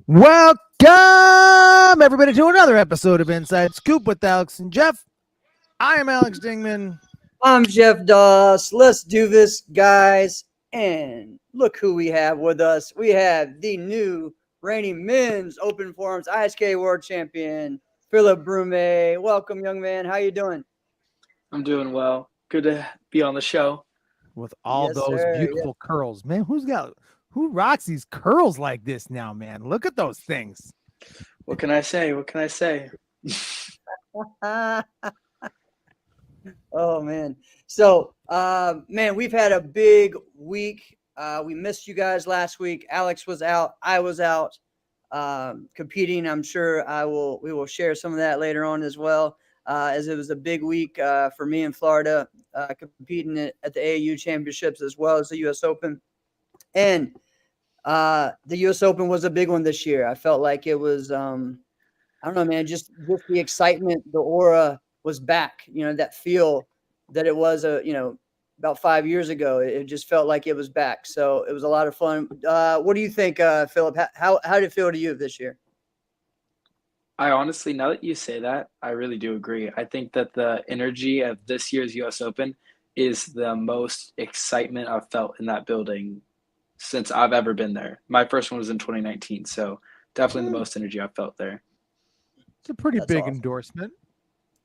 Welcome, everybody, to another episode of Inside Scoop with Alex and Jeff. I am Alex Dingman. I'm Jeff Doss. Let's do this, guys. And look who we have with us. We have the new reigning men's open forums ISK world champion, Phillip Brumme. Welcome, young man. How you doing? I'm doing well. Good to be on the show. With all those beautiful curls. Man, who rocks these curls like this now, man? Look at those things. What can I say? Oh, man. So, man, we've had a big week. We missed you guys last week. Alex was out. I was out competing. I'm sure we will share some of that later on as well, as it was a big week for me in Florida, competing at the AAU championships as well as the U.S. Open. And the U.S. Open was a big one this year. I felt like it was, I don't know, man, just the excitement, the aura was back, that feel that it was, about 5 years ago. It just felt like it was back. So it was a lot of fun. What do you think, Phillip? How did it feel to you this year? I honestly, now that you say that, I really do agree. I think that the energy of this year's U.S. Open is the most excitement I've felt in that building since I've ever been there. My first one was in 2019, so definitely the most energy I've felt there. It's a pretty big awesome endorsement.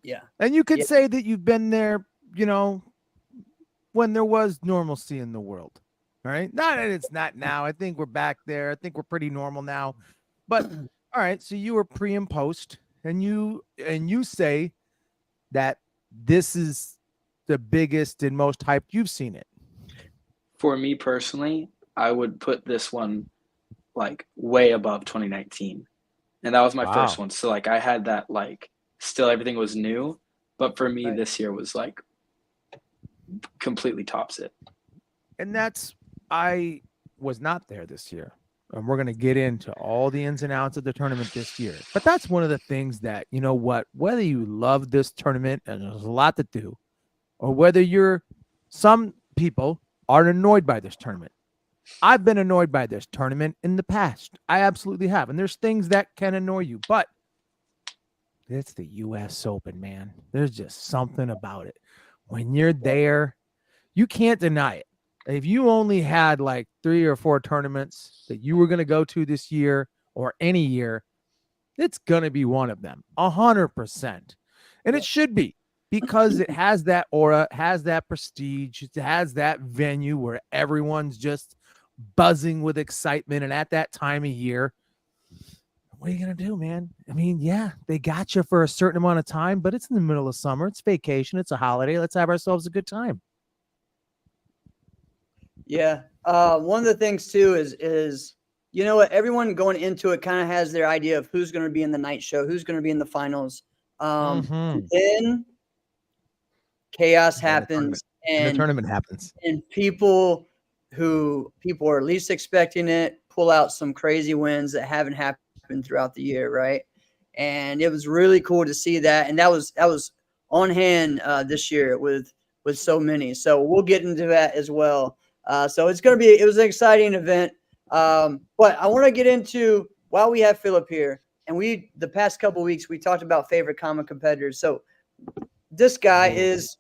Yeah. And you could say that you've been there, when there was normalcy in the world, right? Not that it's not now. I think we're back there. I think we're pretty normal now. But all right, so you were pre and post, and you say that this is the biggest and most hyped you've seen it. For me personally, I would put this one like way above 2019. And that was my first one. So like I had that, like, still everything was new, but for me this year was like completely tops it. And I was not there this year. And we're going to get into all the ins and outs of the tournament this year. But that's one of the things that, whether you love this tournament and there's a lot to do, or whether some people are annoyed by this tournament. I've been annoyed by this tournament in the past. I absolutely have. And there's things that can annoy you, but it's the U.S. Open, man. There's just something about it. When you're there, you can't deny it. If you only had like 3 or 4 tournaments that you were going to go to this year or any year, it's going to be one of them, 100%. And it should be, because it has that aura, has that prestige, it has that venue where everyone's just buzzing with excitement. And at that time of year, what are you going to do, man? I mean, yeah, they got you for a certain amount of time, but it's in the middle of summer. It's vacation. It's a holiday. Let's have ourselves a good time. Yeah. One of the things too is, what, everyone going into it kind of has their idea of who's going to be in the night show, who's going to be in the finals. Then chaos happens and the tournament happens. And people are least expecting it pull out some crazy wins that haven't happened throughout the year, right? And it was really cool to see that. And that was on hand this year with so many. So we'll get into that as well. So it was an exciting event. But I want to get into, while we have Phillip here, and the past couple of weeks, we talked about favorite common competitors. So this guy is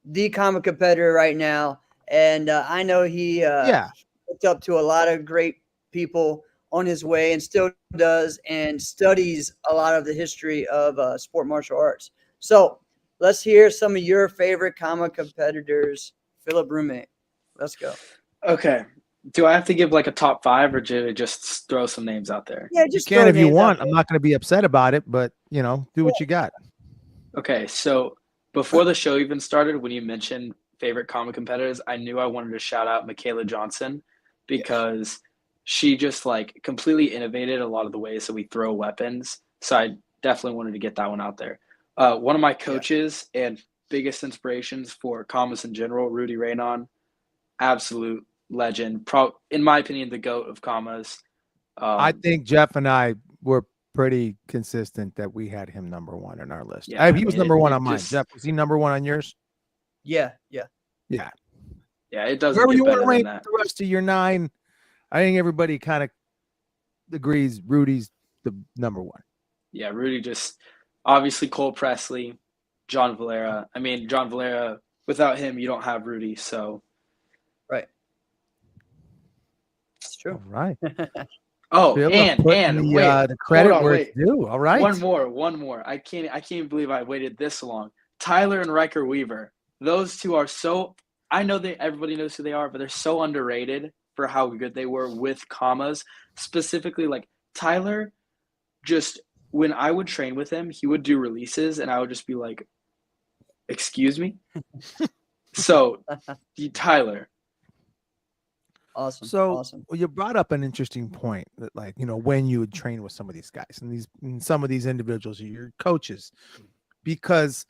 the common competitor right now. And I know he looked up to a lot of great people on his way and still does, and studies a lot of the history of sport martial arts. So let's hear some of your favorite common competitors, Phillip Brumme. Let's go. Okay. Do I have to give like a top 5, or do I just throw some names out there? Yeah, just you can if you want. I'm not going to be upset about it, but do what you got. Okay, so before the show even started, when you mentioned favorite common competitors, I knew I wanted to shout out Michaela Johnson, because she just like completely innovated a lot of the ways that we throw weapons. So I definitely wanted to get that one out there. One of my coaches and biggest inspirations for commas in general, Rudy Raynon, absolute legend. In my opinion, the GOAT of commas. I think Jeff and I were pretty consistent that we had him number one on our list. Yeah, He was number one on mine. Jeff, was he number one on yours? Yeah. Yeah, it doesn't Wherever get you want better to than rank that. the rest of your 9, I think everybody kind of agrees Rudy's the number one. Yeah, Rudy just obviously Cole Presley, John Valera. I mean, John Valera, without him, you don't have Rudy. So, Right. It's true. All right. oh, Phillip and putting wait, the credit hold on, where wait. it's due. All right. One more. I can't believe I waited this long. Tyler and Riker Weaver. Those two are so. I know that everybody knows who they are, but they're so underrated for how good they were with commas. Specifically, like Tyler, just when I would train with him, he would do releases, and I would just be like, "Excuse me." So, Tyler. Awesome. So awesome. well, you brought up an interesting point that, like, when you would train with some of these guys and some of these individuals are your coaches, because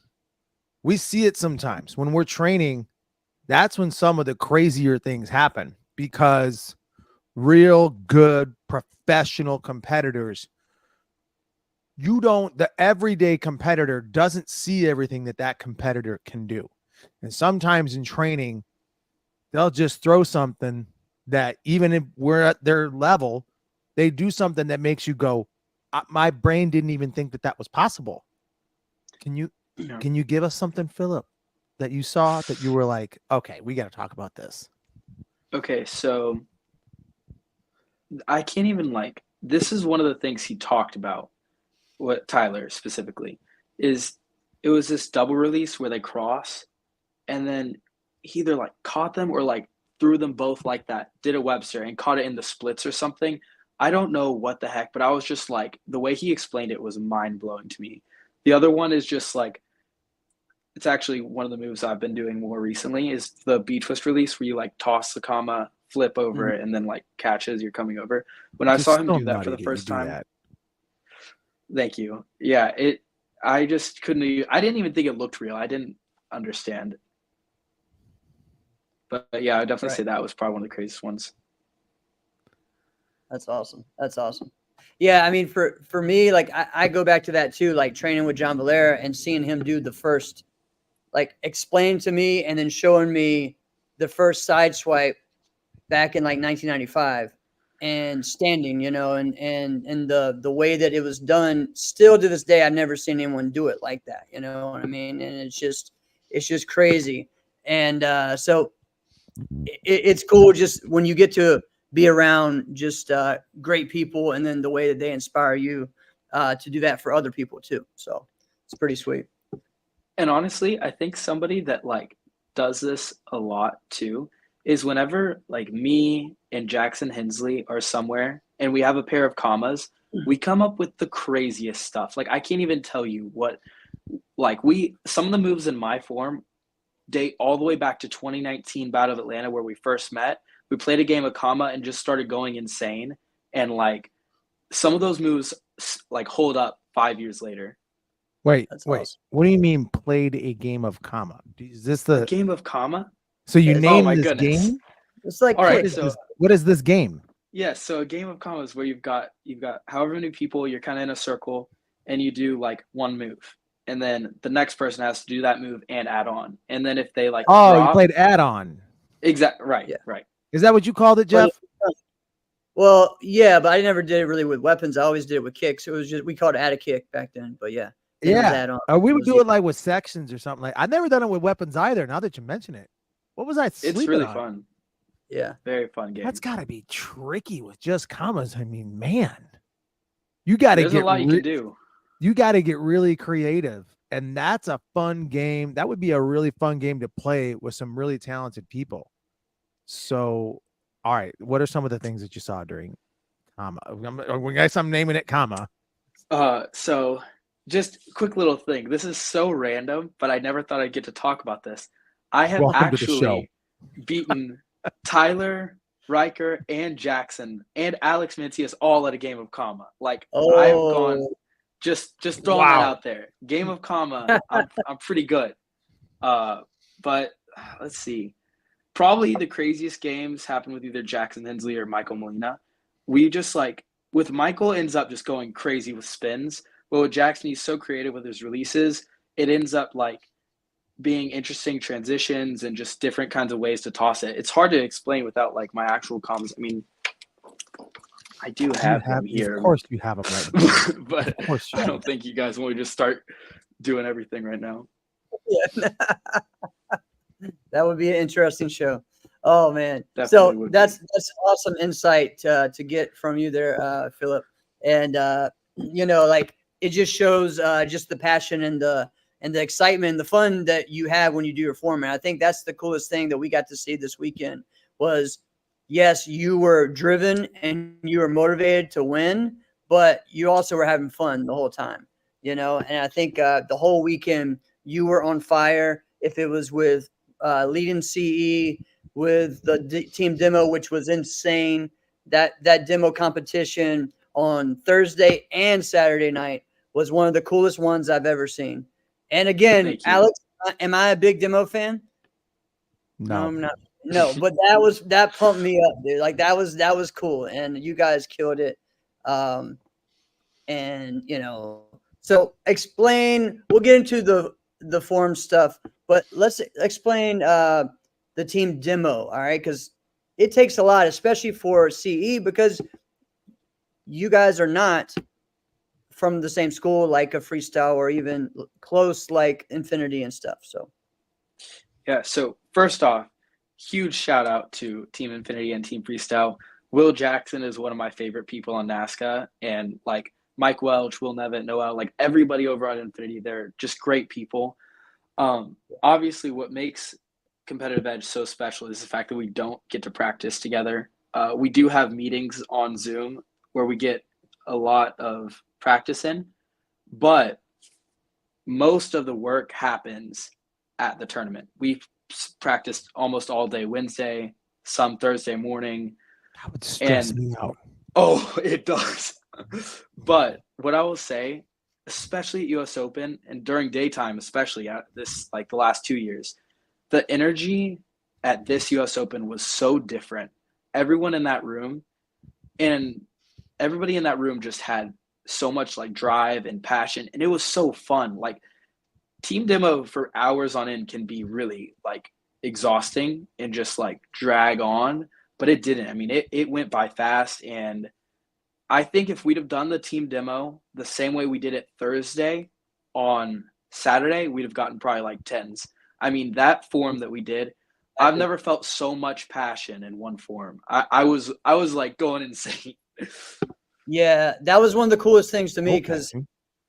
we see it sometimes when we're training. That's when some of the crazier things happen, because real good professional competitors, the everyday competitor doesn't see everything that competitor can do. And sometimes in training, they'll just throw something that, even if we're at their level, they do something that makes you go, my brain didn't even think that was possible. Can you give us something, Phillip, that you saw that you were like, okay, we got to talk about this? Okay, so I can't even this is one of the things he talked about, what Tyler specifically, is it was this double release where they cross, and then he either caught them or threw them both like that, did a Webster and caught it in the splits or something. I don't know what the heck, but I was just the way he explained it was mind blowing to me. The other one is just it's actually one of the moves I've been doing more recently, is the bead twist release where you toss the comma, flip over it, and then catch as you're coming over. When I saw him do that for the first time, thank you. Yeah, I just couldn't. I didn't even think it looked real. I didn't understand. But yeah, I would definitely say that was probably one of the craziest ones. That's awesome. Yeah, I mean, for me, I go back to that too, training with John Valera and seeing him do the first, explain to me and then showing me the first side swipe back in 1995 and standing, and the way that it was done. Still to this day, I've never seen anyone do it like that. You know what I mean? And it's just crazy. And so it's cool just when you get to be around just great people, and then the way that they inspire you to do that for other people too. So it's pretty sweet. And honestly, I think somebody that does this a lot too is whenever me and Jackson Hensley are somewhere and we have a pair of commas, we come up with the craziest stuff. I can't even tell you what, some of the moves in my form date all the way back to 2019 Battle of Atlanta, where we first met. We played a game of comma and just started going insane. And some of those moves hold up 5 years later. Wait. What do you mean played a game of comma? Is this the game of comma? So you name this game? It's all right. What is this game? Yeah, so a game of comma is where you've got however many people, you're kind of in a circle, and you do one move, and then the next person has to do that move and add on, and then if they drop, you played add on. Exactly. Right. Yeah. Right. Is that what you called it, Jeff? Well, yeah, but I never did it really with weapons. I always did it with kicks. It was just, we called it add a kick back then. But yeah. Yeah. We would do it with sections or something. I've never done it with weapons either. Now that you mention it, what was I? It's really fun. Yeah. Very fun game. That's got to be tricky with just commas. I mean, man, you got to get a lot you can do. You got to get really creative, and that's a fun game. That would be a really fun game to play with some really talented people. So, all right, what are some of the things that you saw during comma? I'm naming it comma. So just quick little thing. This is so random, but I never thought I'd get to talk about this. I have actually beaten Tyler, Riker, and Jackson, and Alex Mancias all at a game of comma. Like I've gone Oh, just throwing that Wow. out there. Game of comma, I'm pretty good. But let's see. Probably the craziest games happen with either Jackson Hensley or Michael Molina. We just like with Michael ends up just going crazy with spins, but with Jackson he's so creative with his releases. It ends up like being interesting transitions and just different kinds of ways to toss it. It's hard to explain without like my actual comms. I mean, I do have them Of here, course you have them right now. but Of course you I have. don't think you guys want me to just start doing everything right now. yeah. That would be an interesting show. Oh man. Definitely So would that's awesome insight to get from you there, Phillip. And like it just shows just the passion and the excitement and the fun that you have when you do your format. I think that's the coolest thing that we got to see this weekend was yes, you were driven and you were motivated to win, but you also were having fun the whole time, and I think the whole weekend you were on fire. If it was with leading CE with the team demo, which was insane. That demo competition on Thursday and Saturday night was one of the coolest ones I've ever seen. And again, Thank you. Alex, am I a big demo fan? No, No. I'm not. No, but that pumped me up, dude. Like that was cool, and you guys killed it. And so explain. We'll get into the form stuff, but let's explain the team demo. All right, because it takes a lot, especially for CE, because you guys are not from the same school like a freestyle or even close like Infinity and stuff. So yeah. So first off, huge shout out to Team Infinity and Team Freestyle. Will Jackson is one of my favorite people on NASCA, and like Mike Welch, Will Nevitt, Noel, like everybody over at Infinity, they're just great people. Obviously, what makes Competitive Edge so special is the fact that we don't get to practice together. We do have meetings on Zoom where we get a lot of practice in, but most of the work happens at the tournament. We've practiced almost all day Wednesday, some Thursday morning. That would stress And me out. oh, it does. But what I will say, especially at US Open and during daytime, especially at this, like the last 2 years, the energy at this US Open was so different. Everyone in that room and everybody in that room just had so much like drive and passion, and it was so fun. Like team demo for hours on end can be really like exhausting and just like drag on, but it didn't. I mean, it went by fast, and I think if we'd have done the team demo the same way we did it Thursday on Saturday, we'd have gotten probably like tens. I mean, that form that we did, I've never felt so much passion in one form. I was like going insane. yeah, that was one of the coolest things to me Okay. because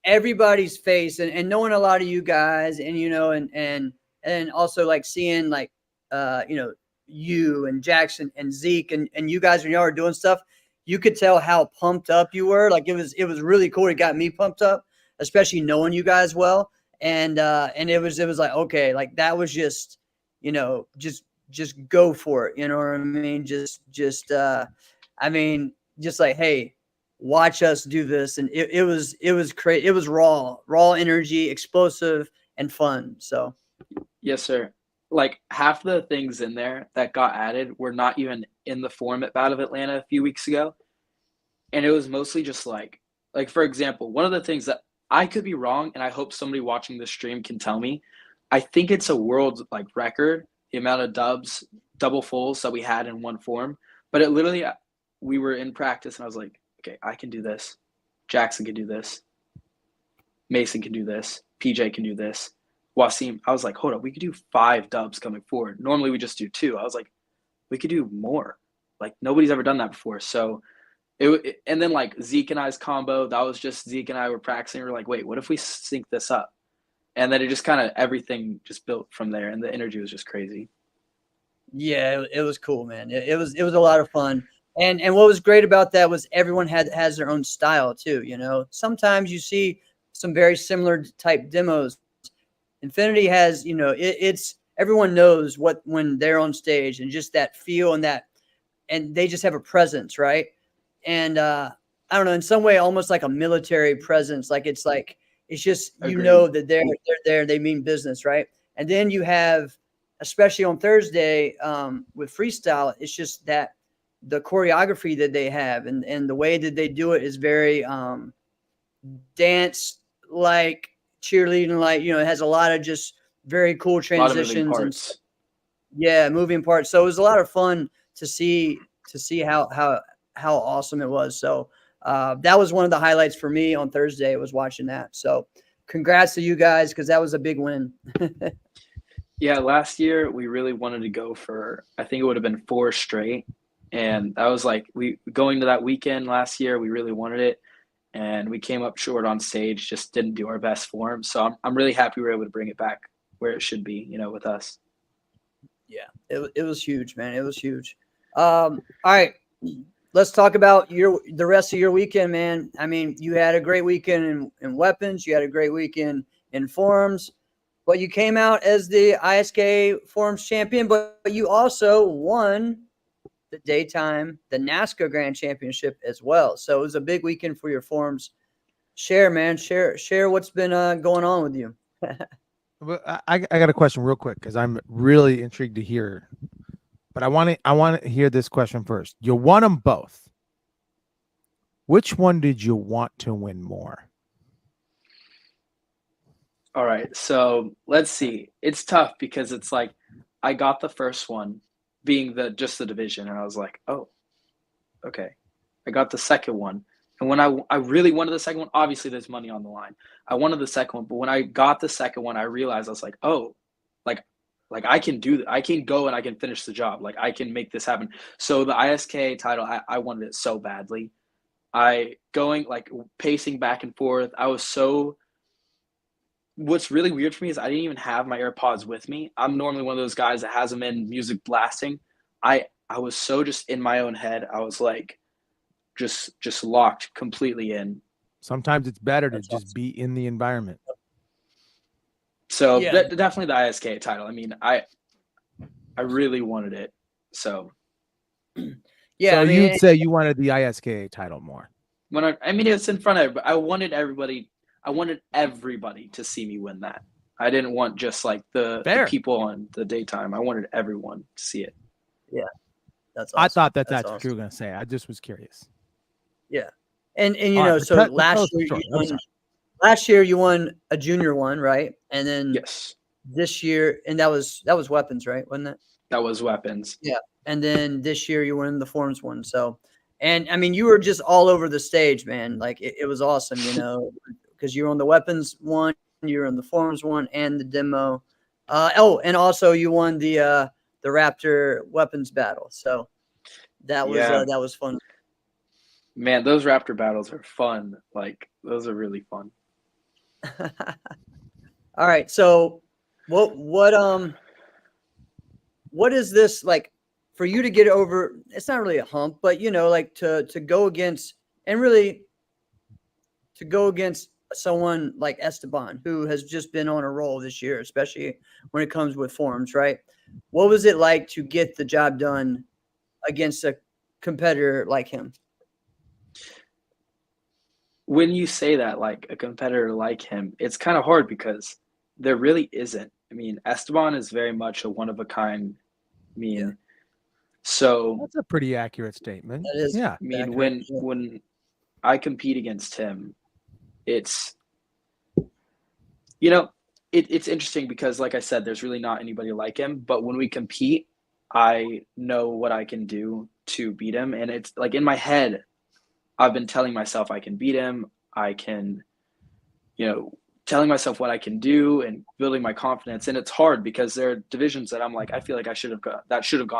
everybody's face and knowing a lot of you guys and and also like seeing like you and Jackson and Zeke and you guys when y'all were doing stuff, you could tell how pumped up you were. Like it was really cool. It got me pumped up, especially knowing you guys well. And it was like, okay, like that was just, just go for it. You know what I mean? Just like, hey, watch us do this. And it was crazy. It was raw energy, explosive and fun. So Yes, sir. Like half the things in there that got added were not even in the form at Battle of Atlanta a few weeks ago. And it was mostly just like for example, one of the things that I could be wrong, and I hope somebody watching this stream can tell me. I think it's a world like record, the amount of dubs, double fulls that we had in one form. But it literally, we were in practice, and I was like, okay, I can do this. Jackson can do this. Mason can do this. PJ can do this. Wasim, I was like, hold up, we could do 5 dubs coming forward. Normally we just do 2. I was like, we could do more. Like nobody's ever done that before. So and then like Zeke and I's combo, that was just Zeke and I were practicing. We're like, wait, what if we sync this up? And then it just kind of everything just built from there, and the energy was just crazy. yeah, it was cool, man. It was a lot of fun. And what was great about that was everyone has their own style too. Sometimes you see some very similar type demos. Infinity has, it's everyone knows what when they're on stage and just that feel and that and they just have a presence, right? And I don't know, in some way, almost like a military presence. It's just Agreed. that they're there, they mean business, right? And then you have, especially on Thursday with freestyle, it's just that the choreography that they have and the way that they do it is very dance like, cheerleading like, it has a lot of just very cool A lot of moving transitions and parts. yeah, moving parts. So it was a lot of fun to see how awesome it was. So that was one of the highlights for me on Thursday, was watching that. So congrats to you guys, because that was a big win. Yeah, last year we really wanted to go for, I think it would have been 4 straight. And that was like, we going to that weekend last year, we really wanted it. And we came up short on stage, just didn't do our best form. So I'm really happy we were able to bring it back where it should be, with us. Yeah, it was huge, man. It was huge. All right, let's talk about the rest of your weekend, man. I mean, you had a great weekend in weapons. You had a great weekend in forms, but you came out as the ISK forms champion. But you also won the NASCAR Grand Championship as well. So it was a big weekend for your forms. Share, man. Share what's been going on with you. Well, I got a question real quick, because I'm really intrigued to hear. But I want to hear this question first. You won them both. Which one did you want to win more? All right, so let's see. It's tough because it's like I got the first one being just the division, and I was like, oh, okay. I got the second one, and when I really wanted the second one, obviously there's money on the line. I wanted the second one, but when I got the second one, I realized I was like, oh, like I can do that. I can go and I can finish the job. Like I can make this happen. So the ISK title, I wanted it so badly. I going like pacing back and forth. What's really weird for me is I didn't even have my AirPods with me. I'm normally one of those guys that has them in, music blasting. I was so just in my own head. I was like just locked completely in. Sometimes it's better to That's just awesome. be in the environment. So Yeah, definitely the ISK title. I mean, I really wanted it. So yeah. So I you'd mean, say you wanted the ISKA title more. I mean, it's in front of everybody. I wanted everybody to see me win that. I didn't want just like the Fair. people on the daytime. I wanted everyone to see it. yeah, that's I awesome. thought that's That's what you awesome. were going to say. I just was curious. Yeah, and All right, so but tell us the last year story. I'm sorry. you won a junior one, right? And then Yes, this year, and that was weapons, right? Wasn't it? that was weapons. Yeah. And then this year you won the forms one. So, and I mean, you were just all over the stage, man. Like it was awesome, because you were on the weapons one, you were on the forms one, and the demo. And also you won the Raptor weapons battle. So Yeah, that was fun. man, those Raptor battles are fun. Like those are really fun. All right. So what is this like for you to get over? It's not really a hump, but like to go against and really to go against someone like Esteban, who has just been on a roll this year, especially when it comes with forms, right? What was it like to get the job done against a competitor like him? When you say that, like a competitor like him, it's kind of hard because there really isn't. I mean, Esteban is very much a one of a kind. I Yeah, mean, so That's a pretty accurate statement. that is Yeah. I mean, accurate. when I compete against him, it's you know, it's interesting because, like I said, there's really not anybody like him. But when we compete, I know what I can do to beat him, and it's like in my head, I've been telling myself I can beat him. I can, you know, telling myself what I can do and building my confidence. And it's hard because there are divisions that I'm like, I feel like I should have gone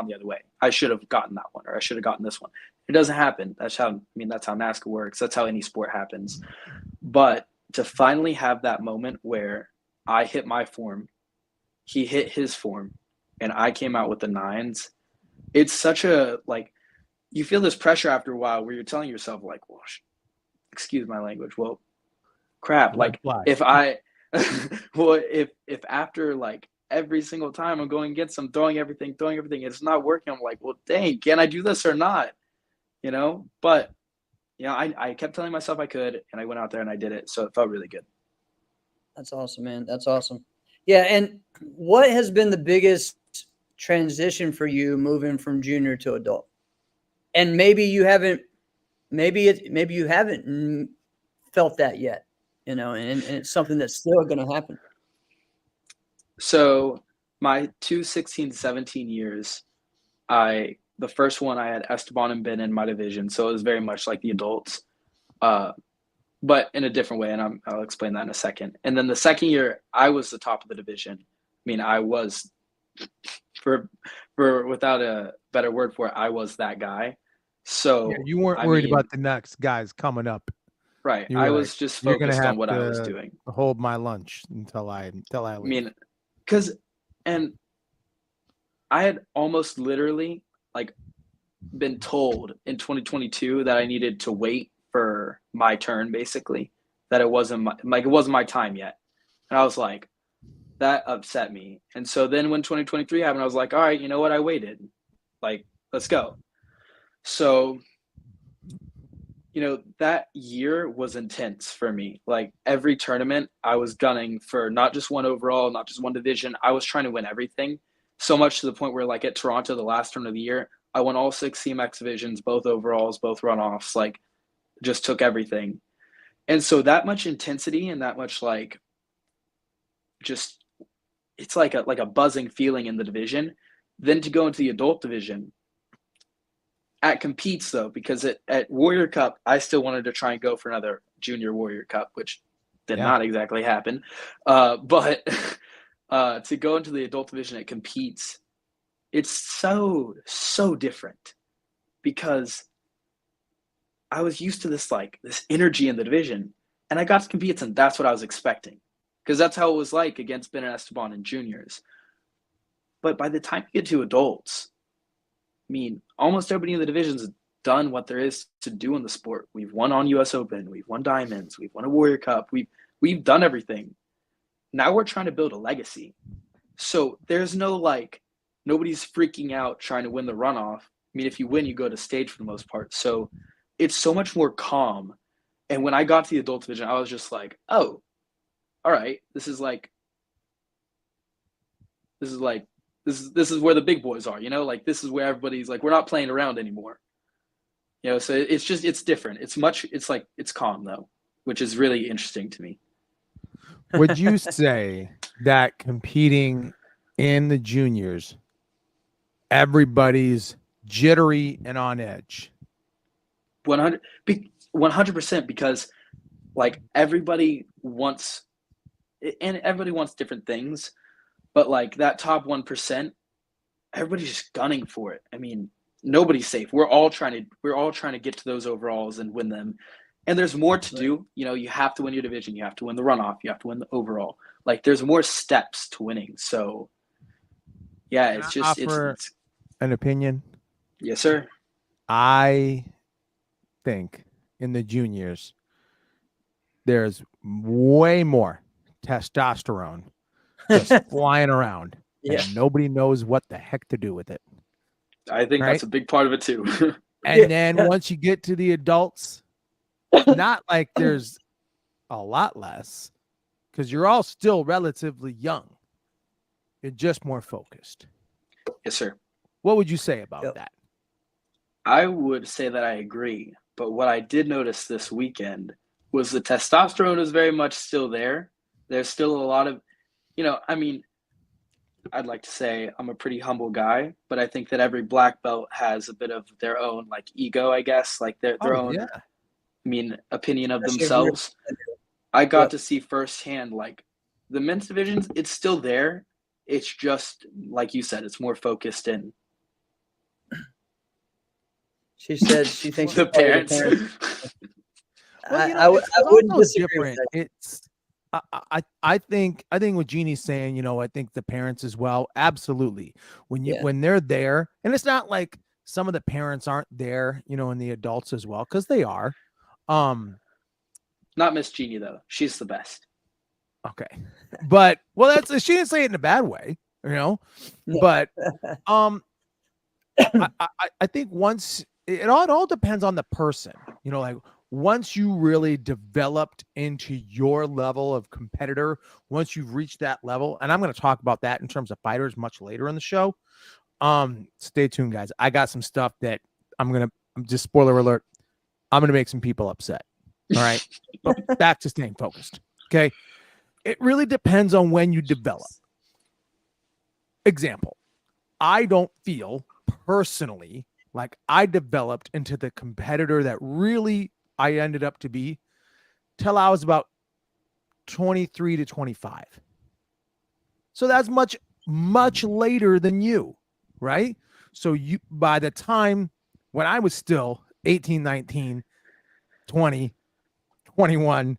the other way. I should have gotten that one, or I should have gotten this one. It doesn't happen. That's how NASCAR works. That's how any sport happens. But to finally have that moment where I hit my form, he hit his form, and I came out with the nines, it's such a like you feel this pressure after a while where you're telling yourself like, well, excuse my language. Well, crap. Let it Like fly. if I, well, if after like every single time I'm going against them, throwing everything. It's not working. I'm like, well, dang, can I do this or not? But I kept telling myself I could, and I went out there and I did it. So it felt really good. That's awesome, man. That's awesome. Yeah. And what has been the biggest transition for you moving from junior to adult? And maybe you haven't, maybe you haven't felt that yet, and it's something that's still going to happen. So my 16, 17 years, the first one I had Esteban and Ben in my division. So it was very much like the adults, but in a different way. And I'll explain that in a second. And then the second year, I was the top of the division. I mean, I was, for without a better word for it, I was that guy. So you weren't worried about the next guys coming up. Right. I was just focused on what I was doing. Hold my lunch until I leave. I mean, and I had almost literally like been told in 2022 that I needed to wait for my turn, basically, that it wasn't my time yet. And I was like, that upset me. And so then when 2023 happened, I was like, all right, you know what? I waited. Like, let's go. So, that year was intense for me. Like every tournament, I was gunning for not just one overall, not just one division. I was trying to win everything, so much to the point where, like at Toronto, the last tournament of the year, I won all 6 CMX divisions, both overalls, both runoffs, like just took everything. And so that much intensity and that much like just it's like a buzzing feeling in the division. Then to go into the adult division at competes though, because at Warrior Cup, I still wanted to try and go for another junior Warrior Cup, which did not exactly happen. But to go into the adult division at competes, it's so different because I was used to this energy in the division, and I got to competes, and that's what I was expecting. Because that's how it was like against Ben and Esteban in juniors. But by the time you get to adults, I mean, almost everybody in the division's done what there is to do in the sport. We've won on US Open, we've won Diamonds, we've won a Warrior Cup, we've done everything. Now we're trying to build a legacy. So there's no nobody's freaking out trying to win the runoff. I mean, if you win, you go to stage for the most part. So it's so much more calm. And when I got to the adult division, I was just like, oh, all right, this is where the big boys are, like this is where everybody's like, we're not playing around anymore. So it's different. It's calm though, which is really interesting to me. Would you say that competing in the juniors, everybody's jittery and on edge? 100%, because like everybody wants different things, but like that top 1%, everybody's just gunning for it. I mean, nobody's safe. We're all trying to get to those overalls and win them. And there's more to do. You have to win your division. You have to win the runoff. You have to win the overall. Like there's more steps to winning. So yeah, it's just it's an opinion. Yes, sir. I think in the juniors, there's way more testosterone just flying around. Yeah. And nobody knows what the heck to do with it. I think that's a big part of it too. And then once you get to the adults, not like there's a lot less, because you're all still relatively young. You're just more focused. Yes, sir. What would you say about that? I would say that I agree. But what I did notice this weekend was the testosterone is very much still there. There's still a lot of, I mean, I'd like to say I'm a pretty humble guy, but I think that every black belt has a bit of their own ego, I guess, like their own, opinion of themselves. I got to see firsthand, like the men's divisions, it's still there. It's just, like you said, it's more focused in. She said she thinks the parents. I wouldn't disagree. It's I think what Jeannie's saying, I think the parents as well. Absolutely. When they're there, and it's not like some of the parents aren't there, and the adults as well, because they are. Not Miss Jeannie though. She's the best. Okay. But well, she didn't say it in a bad way, No. but I think once it all depends on the person, like once you really developed into your level of competitor, once you've reached that level, and I'm going to talk about that in terms of fighters much later in the show. Stay tuned, guys. I got some stuff that I'm just spoiler alert. I'm gonna make some people upset. All right. But back to staying focused. Okay. It really depends on when you develop. Example, I don't feel personally like I developed into the competitor that really I ended up to be till I was about 23 to 25. So that's much, much later than you, right? So by the time when I was still 18, 19, 20, 21,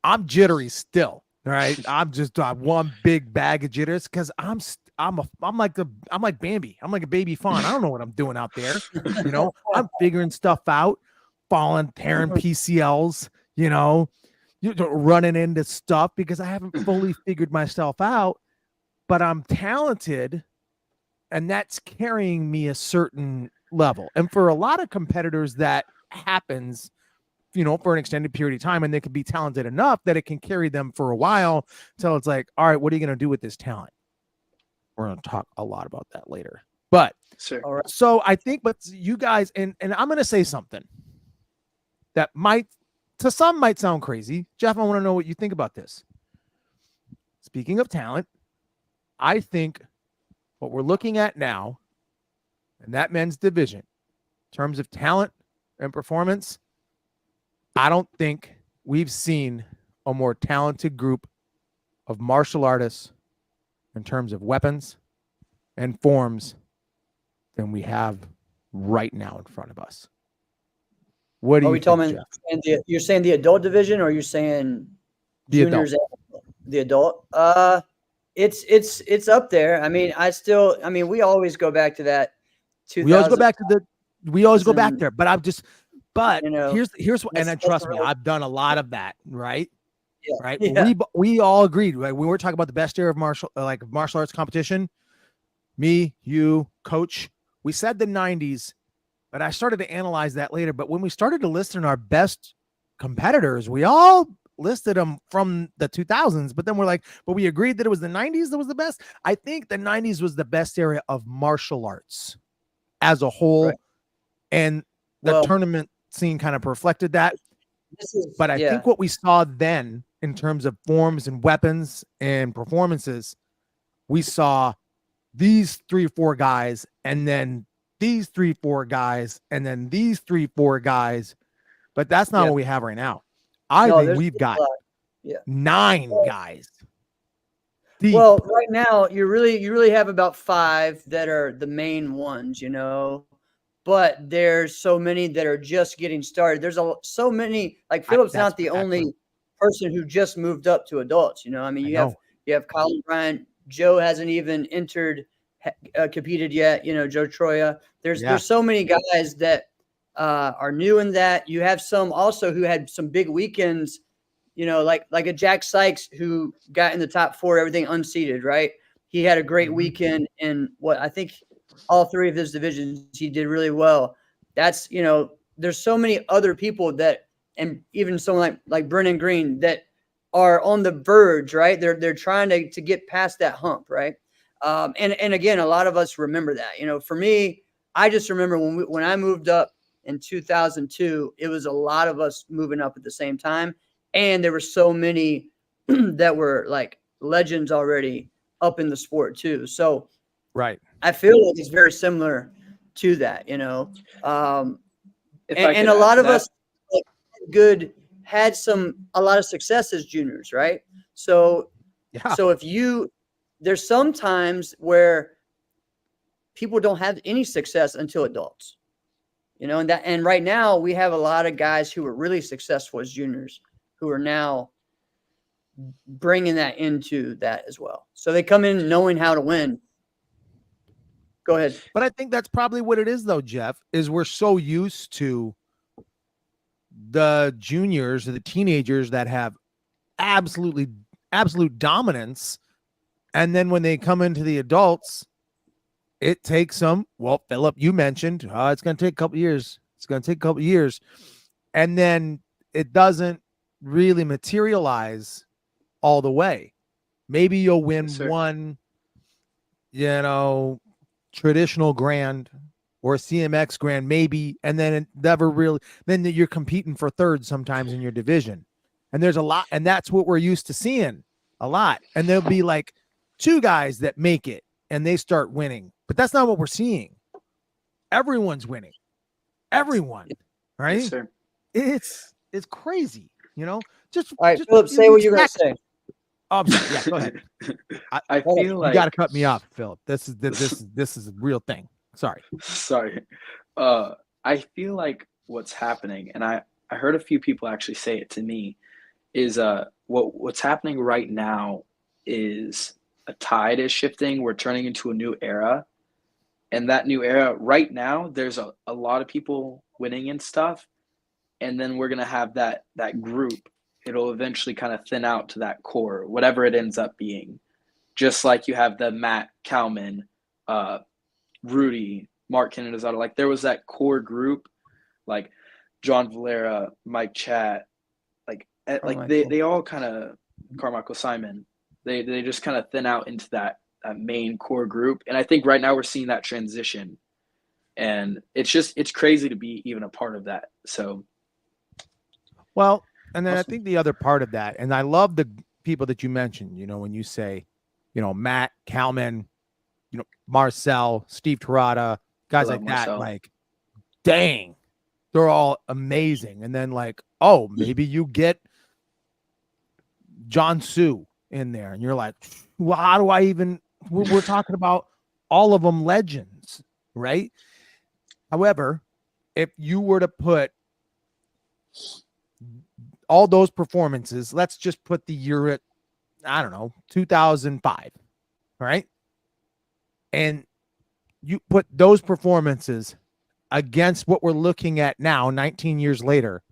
I'm jittery still. Right. I'm just one big bag of jitters because I'm like Bambi. I'm like a baby fawn. I don't know what I'm doing out there. I'm figuring stuff out, falling, tearing PCLs, running into stuff because I haven't fully figured myself out, but I'm talented and that's carrying me a certain level. And for a lot of competitors, that happens for an extended period of time, and they can be talented enough that it can carry them for a while until it's like, all right, what are you going to do with this talent? We're going to talk a lot about that later. But Sure. So I think, but you guys, and I'm going to say something that to some might sound crazy. Jeff, I want to know what you think about this. Speaking of talent, I think what we're looking at now in that men's division, in terms of talent and performance, I don't think we've seen a more talented group of martial artists in terms of weapons and forms than we have right now in front of us. What do you think, Jeff? You're saying the adult division, or you're saying the juniors? Adult. The adult. It's up there. I mean, we always go back to that. We always go back there, but here's what, and trust me, I've done a lot of that, right? Yeah. Right. Yeah. We all agreed, right? When we were talking about the best era of martial arts competition, me, you, coach, we said the 90s, but I started to analyze that later. But when we started to list in our best competitors, we all listed them from the 2000s, but then we're like, but we agreed that it was the 90s that was the best. I think the 90s was the best era of martial arts as a whole. Right. And the tournament scene kind of reflected that. But I think what we saw then in terms of forms and weapons and performances, we saw these 3 or 4 guys, and then these 3, 4 guys, and then these 3, 4 guys. But that's not what we have right now. I think we've got 9 guys. Deep. Well, right now you really have about 5 that are the main ones, but there's so many that are just getting started. There's so many, like Phillip's not the only person who just moved up to adults. I mean, you have Colin Bryant. Joe hasn't even competed yet. Joe Troya. There's so many guys that are new in that. You have some also who had some big weekends. Like a Jack Sykes who got in the top 4, everything unseeded, right? He had a great weekend in I think all 3 of his divisions. He did really well. That's, there's so many other people that, and even someone like Brennan Green that are on the verge, right? They're trying to get past that hump, right? And again, a lot of us remember that. For me, I just remember when I moved up in 2002, it was a lot of us moving up at the same time. And there were so many that were like legends already up in the sport too. So, right. I feel like it's very similar to that, and a lot of us had a lot of success as juniors, right? So, so there's some times where people don't have any success until adults, and right now we have a lot of guys who were really successful as juniors who are now bringing that into that as well. So they come in knowing how to win. Go ahead. But I think that's probably what it is, though, Jeff, is we're so used to the juniors or the teenagers that have absolutely absolute dominance. And then when they come into the adults, it takes them. Well, Phillip, you mentioned it's going to take a couple years. It's going to take a couple years. And then it doesn't really materialize all the way. Maybe you'll win Yes, sir. one, traditional grand or CMX grand, maybe, and then it never really, then you're competing for third sometimes in your division. And there's a lot, and that's what we're used to seeing a lot. And there'll be like two guys that make it and they start winning, but that's not what we're seeing. Everyone's winning. Everyone, right? Yes, sir. It's crazy, Just All right, just Phillip, say what you're going to say. Oh, I'm sorry. Yeah, go ahead. I feel You like got to cut me off, Phillip. This is a real thing. Sorry. sorry. I feel like what's happening, and I heard a few people actually say it to me, is what's happening right now is a tide is shifting. We're turning into a new era. And that new era right now, there's a lot of people winning and stuff. And then we're gonna have that group. It'll eventually kind of thin out to that core, whatever it ends up being. Just like you have the Matt Kalman, Rudy, Mark Canadazato. Like there was that core group, like John Valera, Mike Chat, like they all kind of Carmichael Simon. They just kind of thin out into that main core group. And I think right now we're seeing that transition. And it's crazy to be even a part of that. So Well, and then I Awesome. think the other part of that, and I love the people that you mentioned, when you say, Matt Kalman, Marcel, Steve Terada, guys love like that, Marcel. like, dang, they're all amazing. And then like, oh, maybe you get John Sue in there, and you're like, well, how do I even? We're talking about all of them legends, right? However, if you were to put all those performances, let's just put the year at, I don't know, 2005, right? And you put those performances against what we're looking at now, 19 years later,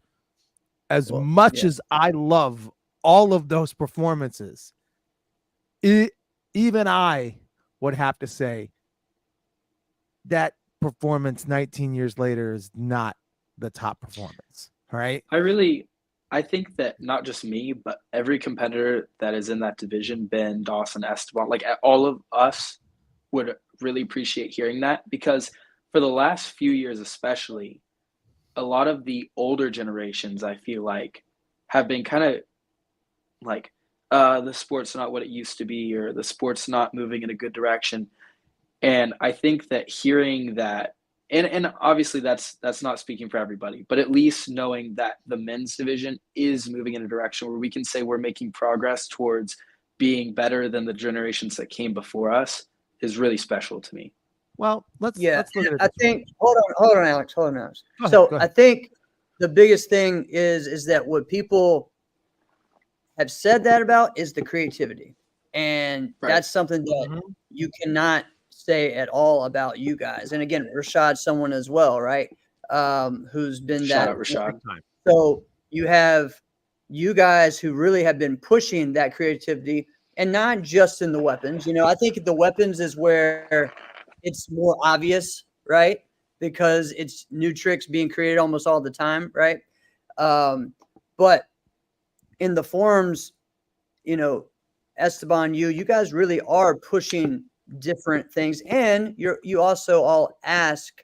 as much as I love all of those performances, even I would have to say that performance 19 years later is not the top performance. All right. I think that not just me, but every competitor that is in that division, Ben, Dawson, Esteban, like all of us would really appreciate hearing that, because for the last few years, especially, a lot of the older generations, I feel like, have been kind of like, the sport's not what it used to be, or the sport's not moving in a good direction. And I think that hearing that, and obviously that's not speaking for everybody, but at least knowing that the men's division is moving in a direction where we can say we're making progress towards being better than the generations that came before us is really special to me. Well, let's look at it. I think hold on, Alex. Hold on, Alex. Go ahead. I think the biggest thing is that what people have said that about is the creativity, and Right. that's something that you cannot say at all about you guys. And again, Rashad's someone as well, right? Who's been Shout that. out Rashad. So you have you guys who really have been pushing that creativity, and not just in the weapons. I think the weapons is where it's more obvious, right? Because it's new tricks being created almost all the time, right? But in the forms, Esteban, you guys really are pushing different things, and you also all ask,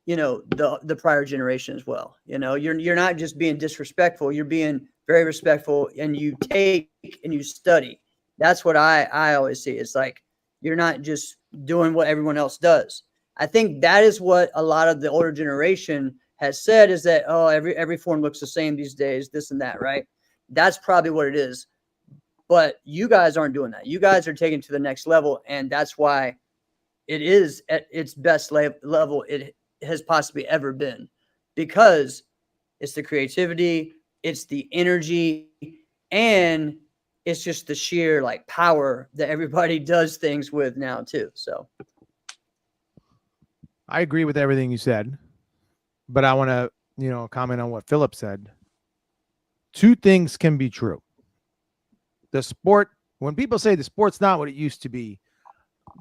the prior generation as well. You're not just being disrespectful, you're being very respectful, and you take and you study. That's what I always see. It's like you're not just doing what everyone else does. I think that is what a lot of the older generation has said, is that, oh, every form looks the same these days, this and that, right? That's probably what it is. But you guys aren't doing that. You guys are taking it to the next level, and that's why it is at its best level it has possibly ever been, because it's the creativity, it's the energy, and it's just the sheer like power that everybody does things with now too. So I agree with everything you said, but I want to, comment on what Phillip said. Two things can be true. the sport, when people say the sport's not what it used to be,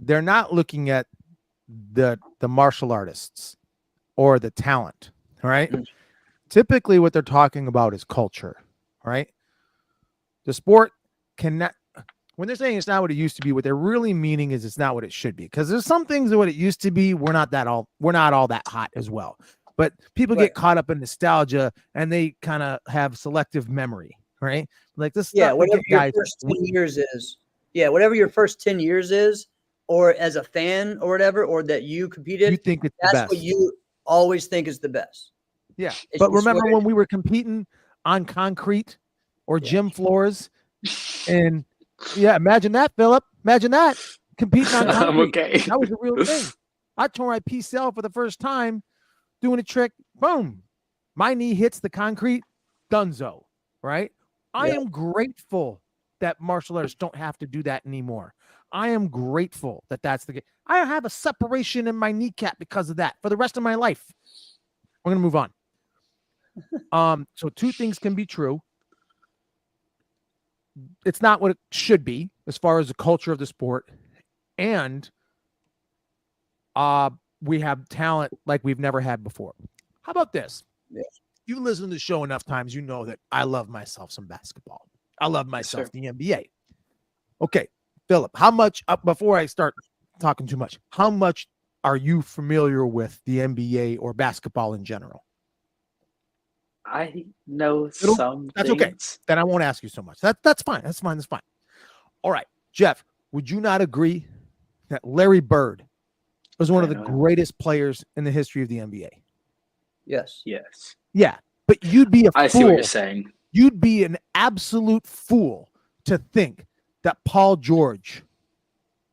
they're not looking at the martial artists or the talent, right? Mm. Typically what they're talking about is culture, right? The sport cannot, when they're saying it's not what it used to be, what they're really meaning is it's not what it should be. Because there's some things that what it used to be, we're not all that hot as well. But people Right. get caught up in nostalgia and they kind of have selective memory, right? Like this Yeah, stuff, whatever again, your guys, first 10 years is. Yeah, whatever your first 10 years is, or as a fan or whatever, or that you you competed, think it's the that's best. what you always think is the best. Yeah. It's But just remember where- when we were competing on concrete or Yeah. gym floors? And yeah, imagine that, Phillip. Imagine that. Competing on concrete. I'm okay. That was a real thing. I tore my PCL for the first time doing a trick. Boom. My knee hits the concrete. Dunzo. Right? I Yeah. am grateful that martial artists don't have to do that anymore. I am grateful that that's the case. I have a separation in my kneecap because of that for the rest of my life. We're going to move on. So two things can be true. It's not what it should be as far as the culture of the sport, and we have talent like we've never had before. How about this? Yeah. You listen to the show enough times, you know that I love myself some basketball. I love myself sir. the NBA. Okay, Phillip, how much, before I start talking too much, how much are you familiar with the NBA or basketball in general? I know Little- some that's things. okay. Then I won't ask you so much. That's fine. That's fine. That's fine. All right, Jeff, would you not agree that Larry Bird was one of the I know. greatest players in the history of the NBA? Yes. Yes. Yeah, but you'd be a I see fool. what you're saying. You'd be an absolute fool to think that Paul George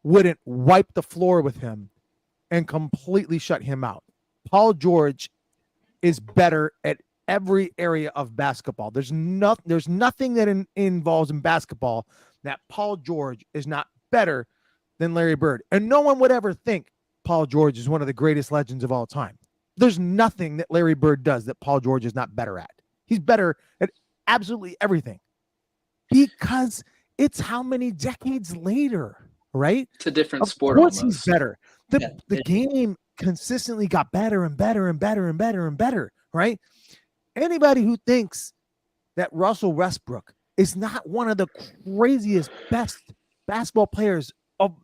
wouldn't wipe the floor with him and completely shut him out. Paul George is better at every area of basketball. There's nothing that involves in basketball that Paul George is not better than Larry Bird. And no one would ever think Paul George is one of the greatest legends of all time. There's nothing that Larry Bird does that Paul George is not better at. He's better at absolutely everything because it's how many decades later, right? It's a different Of sport course almost. he's better. The Yeah. game consistently got better and better and better and better and better, right? Anybody who thinks that Russell Westbrook is not one of the craziest, best basketball players of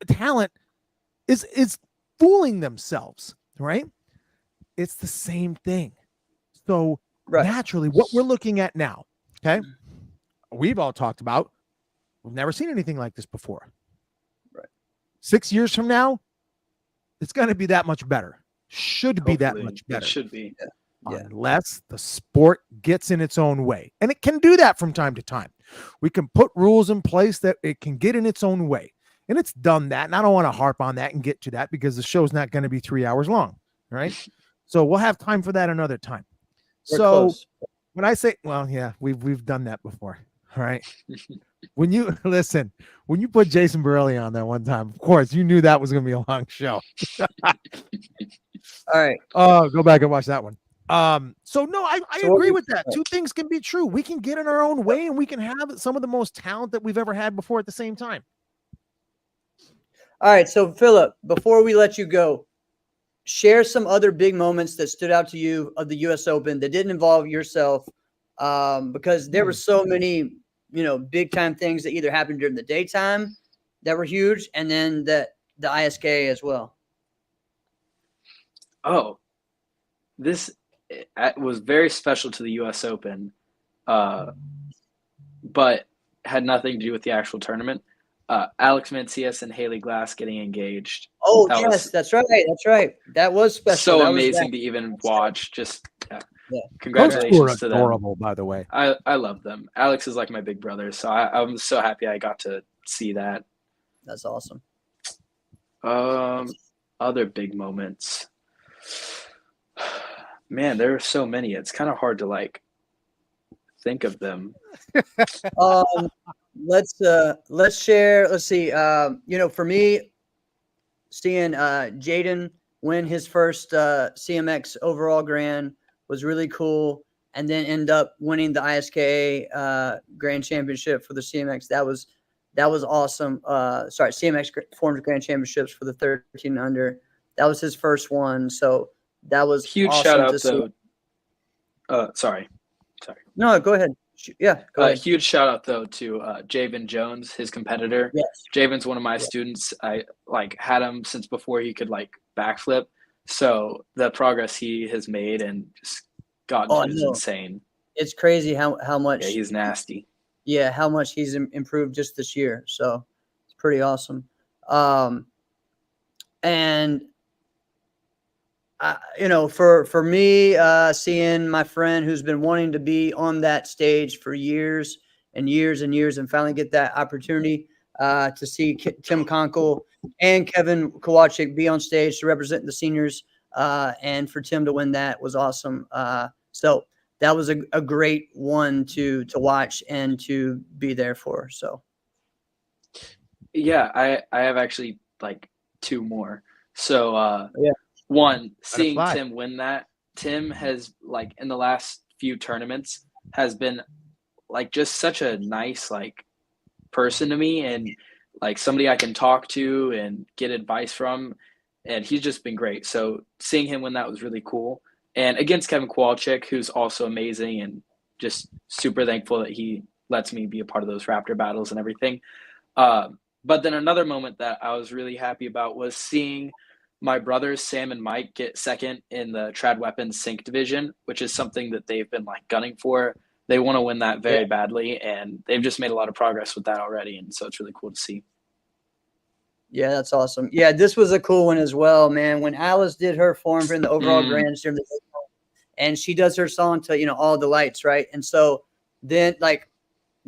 talent is fooling themselves, right? It's the same thing. So Right. naturally, what we're looking at now, okay, we've all talked about, we've never seen anything like this before. Right. 6 years from now, it's going to be that much better. Should be that Hopefully, much better. It should be. Yeah. Unless the sport gets in its own way. And it can do that from time to time. We can put rules in place that it can get in its own way. And it's done that. And I don't want to harp on that and get to that because the show's not going to be 3 hours long. Right. So we'll have time for that another time. We're so close. when I say, well, yeah, we've done that before. All right. When you listen, when you put Jason Borelli on there one time, of course, you knew that was going to be a long show. All right. Oh, go back and watch that one. So no, I So what agree do with that. Two things can be true. We can get in our own way and we can have some of the most talent that we've ever had before at the same time. All right. So, Phillip, before we let you go, share some other big moments that stood out to you of the U.S. Open that didn't involve yourself, because there were so many, big time things that either happened during the daytime that were huge, and then the ISK as well. Oh, this was very special to the U.S. Open, but had nothing to do with the actual tournament. Alex Mencius and Haley Glass getting engaged. Oh, That yes, was that's right. That's right. That was special. so That was amazing to even watch. Just Those congratulations two are to them. adorable, by the way. I love them. Alex is like my big brother, so I'm so happy I got to see that. That's awesome. Other big moments. Man, there are so many. It's kind of hard to think of them. Let's share. Let's see. For me, seeing Jaden win his first CMX overall grand was really cool. and then end up winning the ISKA Grand Championship for the CMX. That was awesome. Sorry, CMX Forms Grand Championships for the 13 under. That was his first one, so that was Huge awesome shout out to see. Sorry. No, go ahead. Yeah, go ahead. Huge shout out though to Javen Jones, his competitor. Yes. Javen's one of my students. I had him since before he could backflip. So the progress he has made and just gotten to is insane. It's crazy how much. Yeah, he's nasty. Yeah, how much he's improved just this year. So it's pretty awesome. And for me, seeing my friend who's been wanting to be on that stage for years and years and years, and finally get that opportunity to see Tim Conkle and Kevin Kowalczyk be on stage to represent the seniors, and for Tim to win that was awesome. So that was a great one to watch and to be there for. So yeah, I have actually two more. So one, seeing Tim win that. Tim has in the last few tournaments has been just such a nice person to me, and somebody I can talk to and get advice from, and he's just been great. So seeing him win that was really cool. And against Kevin Kowalczyk, who's also amazing, and just super thankful that he lets me be a part of those Raptor battles and everything. But then another moment that I was really happy about was seeing my brothers, Sam and Mike, get second in the Trad Weapons Sync division, which is something that they've been gunning for. They want to win that very badly, and they've just made a lot of progress with that already. And so it's really cool to see. Yeah, that's awesome. Yeah, this was a cool one as well, man. When Alice did her form for the overall grand, and she does her song to, all the lights, right? And so then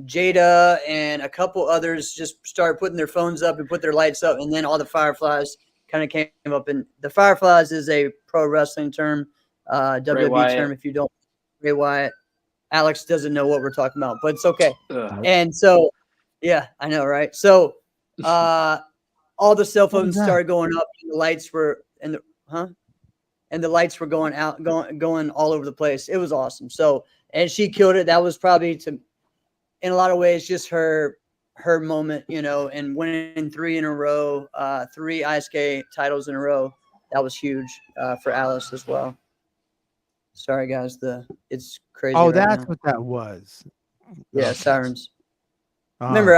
Jada and a couple others just started putting their phones up and put their lights up, and then all the Fireflies kind of came up. And the Fireflies is a pro wrestling term, WWE term. If you don't, Ray Wyatt. Alex doesn't know what we're talking about, but it's okay. And so, yeah, I know, right? So, all the cell phones started going up, and the lights were and the lights were going out, going all over the place. It was awesome. So, and she killed it. That was probably in a lot of ways, just her moment, and winning 3 in a row, 3 ISK titles in a row. That was huge for Alice as well. Sorry, guys. It's crazy. Oh, right that's now. what that was. Yeah, okay. Sirens. Remember,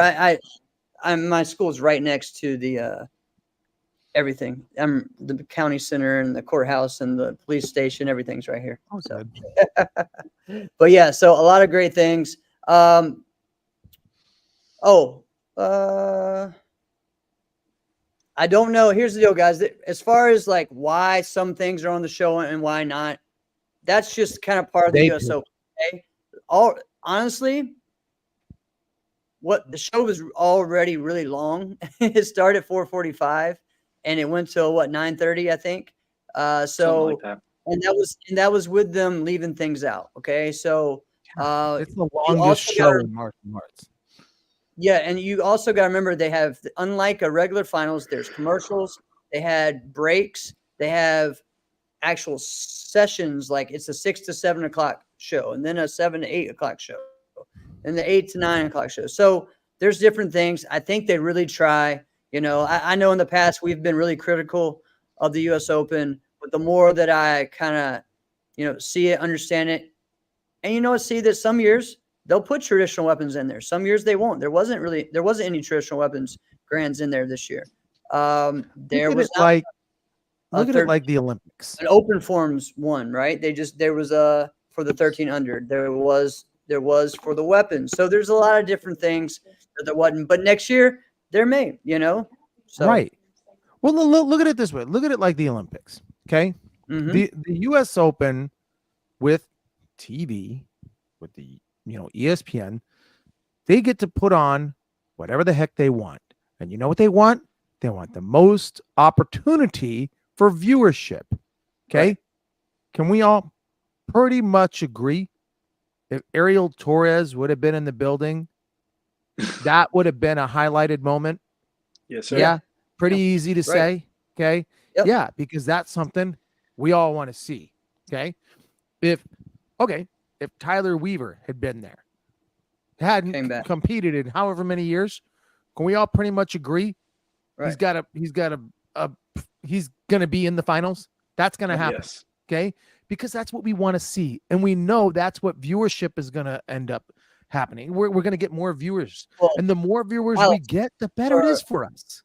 I'm my school's right next to the everything. I'm the county center and the courthouse and the police station. Everything's right here. Oh, so. But yeah, so a lot of great things. I don't know. Here's the deal, guys. As far as why some things are on the show and why not, that's just kind of part of the USO. Okay? Honestly, what the show was already really long. It started at 4:45 and it went till 9:30, I think. So that. and that was with them leaving things out. Okay, so it's the longest show in martial arts. Yeah, and you also got to remember they have, unlike a regular finals, there's commercials. They had breaks. They have actual sessions, it's a 6 to 7 o'clock show, and then a 7 to 8 o'clock show, and the 8 to 9 o'clock show. So there's different things. I think they really try. I know in the past we've been really critical of the U.S. Open, but the more that I kind of, see it, understand it, and see that some years they'll put traditional weapons in there. Some years they won't. There wasn't any traditional weapons grands in there this year. There was look at it like the Olympics. An open forms one, right? There was for the 13 under. There was for the weapons. So there's a lot of different things that there wasn't. But next year there may, So. Right. Well, look at it this way. Look at it like the Olympics. Okay. Mm-hmm. The U.S. Open with TV, with the ESPN, they get to put on whatever the heck they want. And you know what they want? They want the most opportunity for viewership. Okay. Right. Can we all pretty much agree? If Ariel Torres would have been in the building, that would have been a highlighted moment. Yes, sir. Yeah. Pretty easy to say. Okay. Yep. Yeah. Because that's something we all want to see. Okay. if Tyler Weaver had been there, Came hadn't back. competed in however many years. Can we all pretty much agree Right. he's gonna be in the finals? That's gonna happen. Yes. Okay, because that's what we want to see, and we know that's what viewership is gonna end up happening. We're gonna get more viewers, Well, and the more viewers we Alex, get, the better it is for us.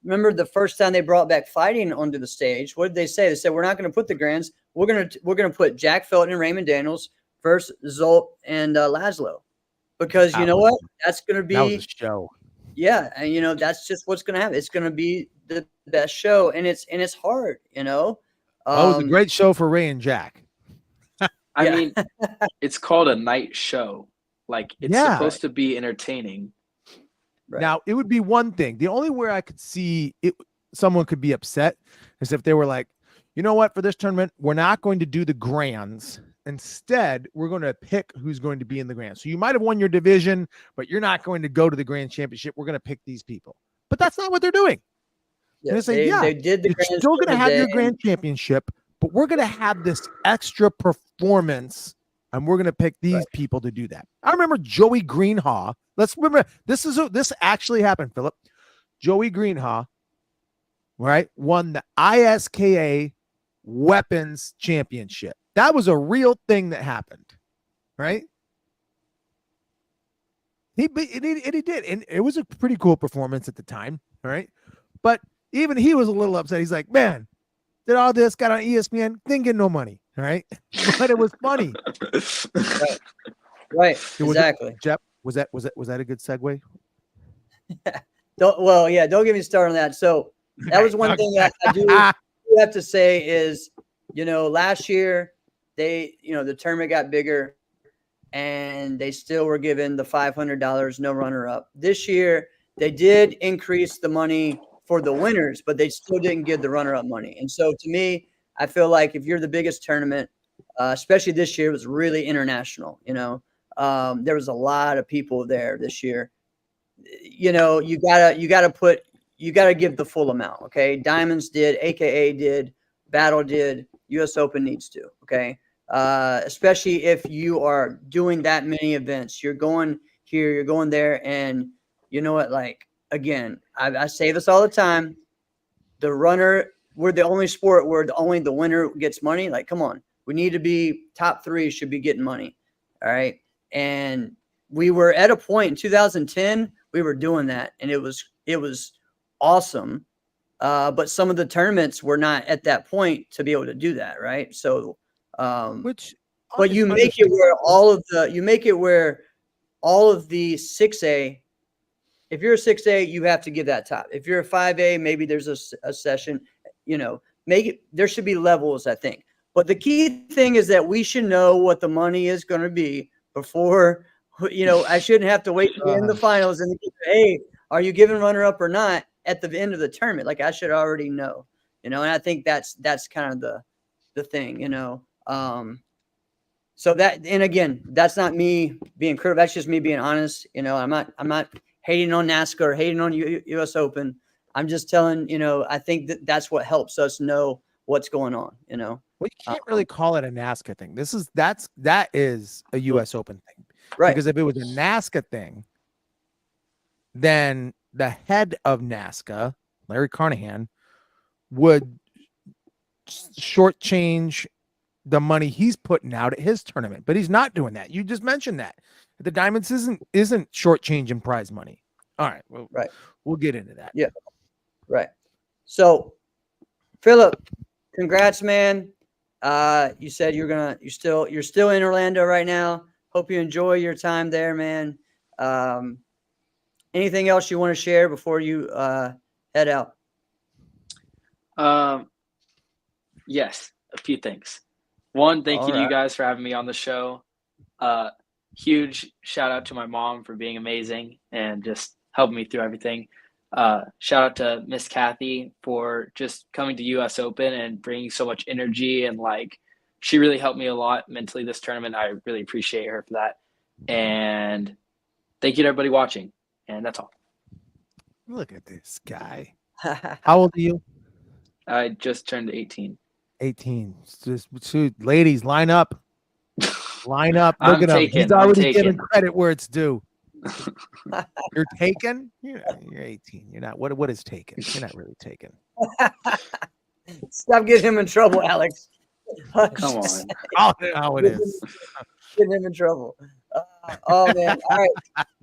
remember the first time they brought back fighting onto the stage? What did they say? They said, we're not going to put the Grands. We're going to put Jack Felton and Raymond Daniels versus Zolt and Laszlo, because you know what? That's going to That was be a show. yeah, and you know that's just what's going to happen. It's going to be the best show, and it's hard, you know. Well, it was a great show for Ray and Jack. I Yeah. mean, it's called a night show. Like, it's Yeah. supposed to be entertaining. Right. Now, it would be one thing. The only where I could see it, someone could be upset is if they were like, you know what, for this tournament, we're not going to do the Grands. Instead, we're going to pick who's going to be in the Grand. So you might have won your division, but you're not going to go to the Grand Championship. We're going to pick these people. But that's not what they're doing. Yeah, It's like, yeah, they did the You're Grands still going to the have day, your Grand Championship, but we're going to have this extra performance, and we're going to pick these Right. people to do that. I remember Joey Greenhaw. Let's remember this actually happened, Phillip. Joey Greenhaw, right, won the ISKA Weapons Championship. That was a real thing that happened, right? He did, and it was a pretty cool performance at the time, all right? But even he was a little upset. He's like, man, did all this, got on ESPN, didn't get no money, all right? But it was funny. right? It was- Exactly. Jeff, was that a good segue? Don't get me started on that. So that was one thing that I do have to say is, you know, last year the tournament got bigger and they still were given the $500, no runner up. This year they did increase the money for the winners, but they still didn't give the runner up money. And so to me, I feel like if you're the biggest tournament, especially this year, it was really international. You know, there was a lot of people there this year. You know, you gotta give the full amount. Okay. Diamonds did, AKA did, Battle did, US Open needs to. Okay. Especially if you are doing that many events, you're going here, you're going there. And you know what, like, again, I say this all the time. We're the only sport where only the winner gets money. Like, come on, we need to be top 3 should be getting money. All right. And we were at a point in 2010, we were doing that, and it was awesome. But some of the tournaments were not at that point to be able to do that. Right. So, Which, but you make it where all of the 6A, if you're a 6A, you have to give that top. If you're a 5A, maybe there's a session, you know, there should be levels, I think. But the key thing is that we should know what the money is going to be before, you know, I shouldn't have to wait to in the finals and hey, are you giving runner up or not at the end of the tournament? Like, I should already know, you know, and I think that's kind of the thing, you know. So that, and again, that's not me being critical. That's just me being honest. You know, I'm not hating on NASCAR or hating on US Open. I'm just telling, you know, I think that's what helps us know what's going on, you know. Well, you can't really call it a NASCAR thing. That is a US Open thing. Right. Because if it was a NASCAR thing, then the head of NASCAR, Larry Carnahan, would shortchange the money he's putting out at his tournament. But he's not doing that. You just mentioned that. The Diamonds isn't shortchanging prize money. All right. Well, right. We'll get into that. Yeah. Right. So, Phillip, congrats, man. You said you're still in Orlando right now. Hope you enjoy your time there, man. Anything else you want to share before you head out? Yes, a few things. One, thank All you to you right. guys for having me on the show. Huge shout out to my mom for being amazing and just helping me through everything. Shout out to Miss Kathy for just coming to US Open and bringing so much energy, and like, she really helped me a lot mentally this tournament. I really appreciate her for that. And thank you to everybody watching. And that's all. Look at this guy. How old are you? I just turned 18. 18. Just ladies, line up. Line up. Look I'm at him. He's taken. I'm already giving taken. credit where it's due. You're taken? You're 18. You're not. What is taken? You're not really taken. Stop getting him in trouble, Alex. Come on. Oh, how it is. Getting him in trouble. Oh man. All right.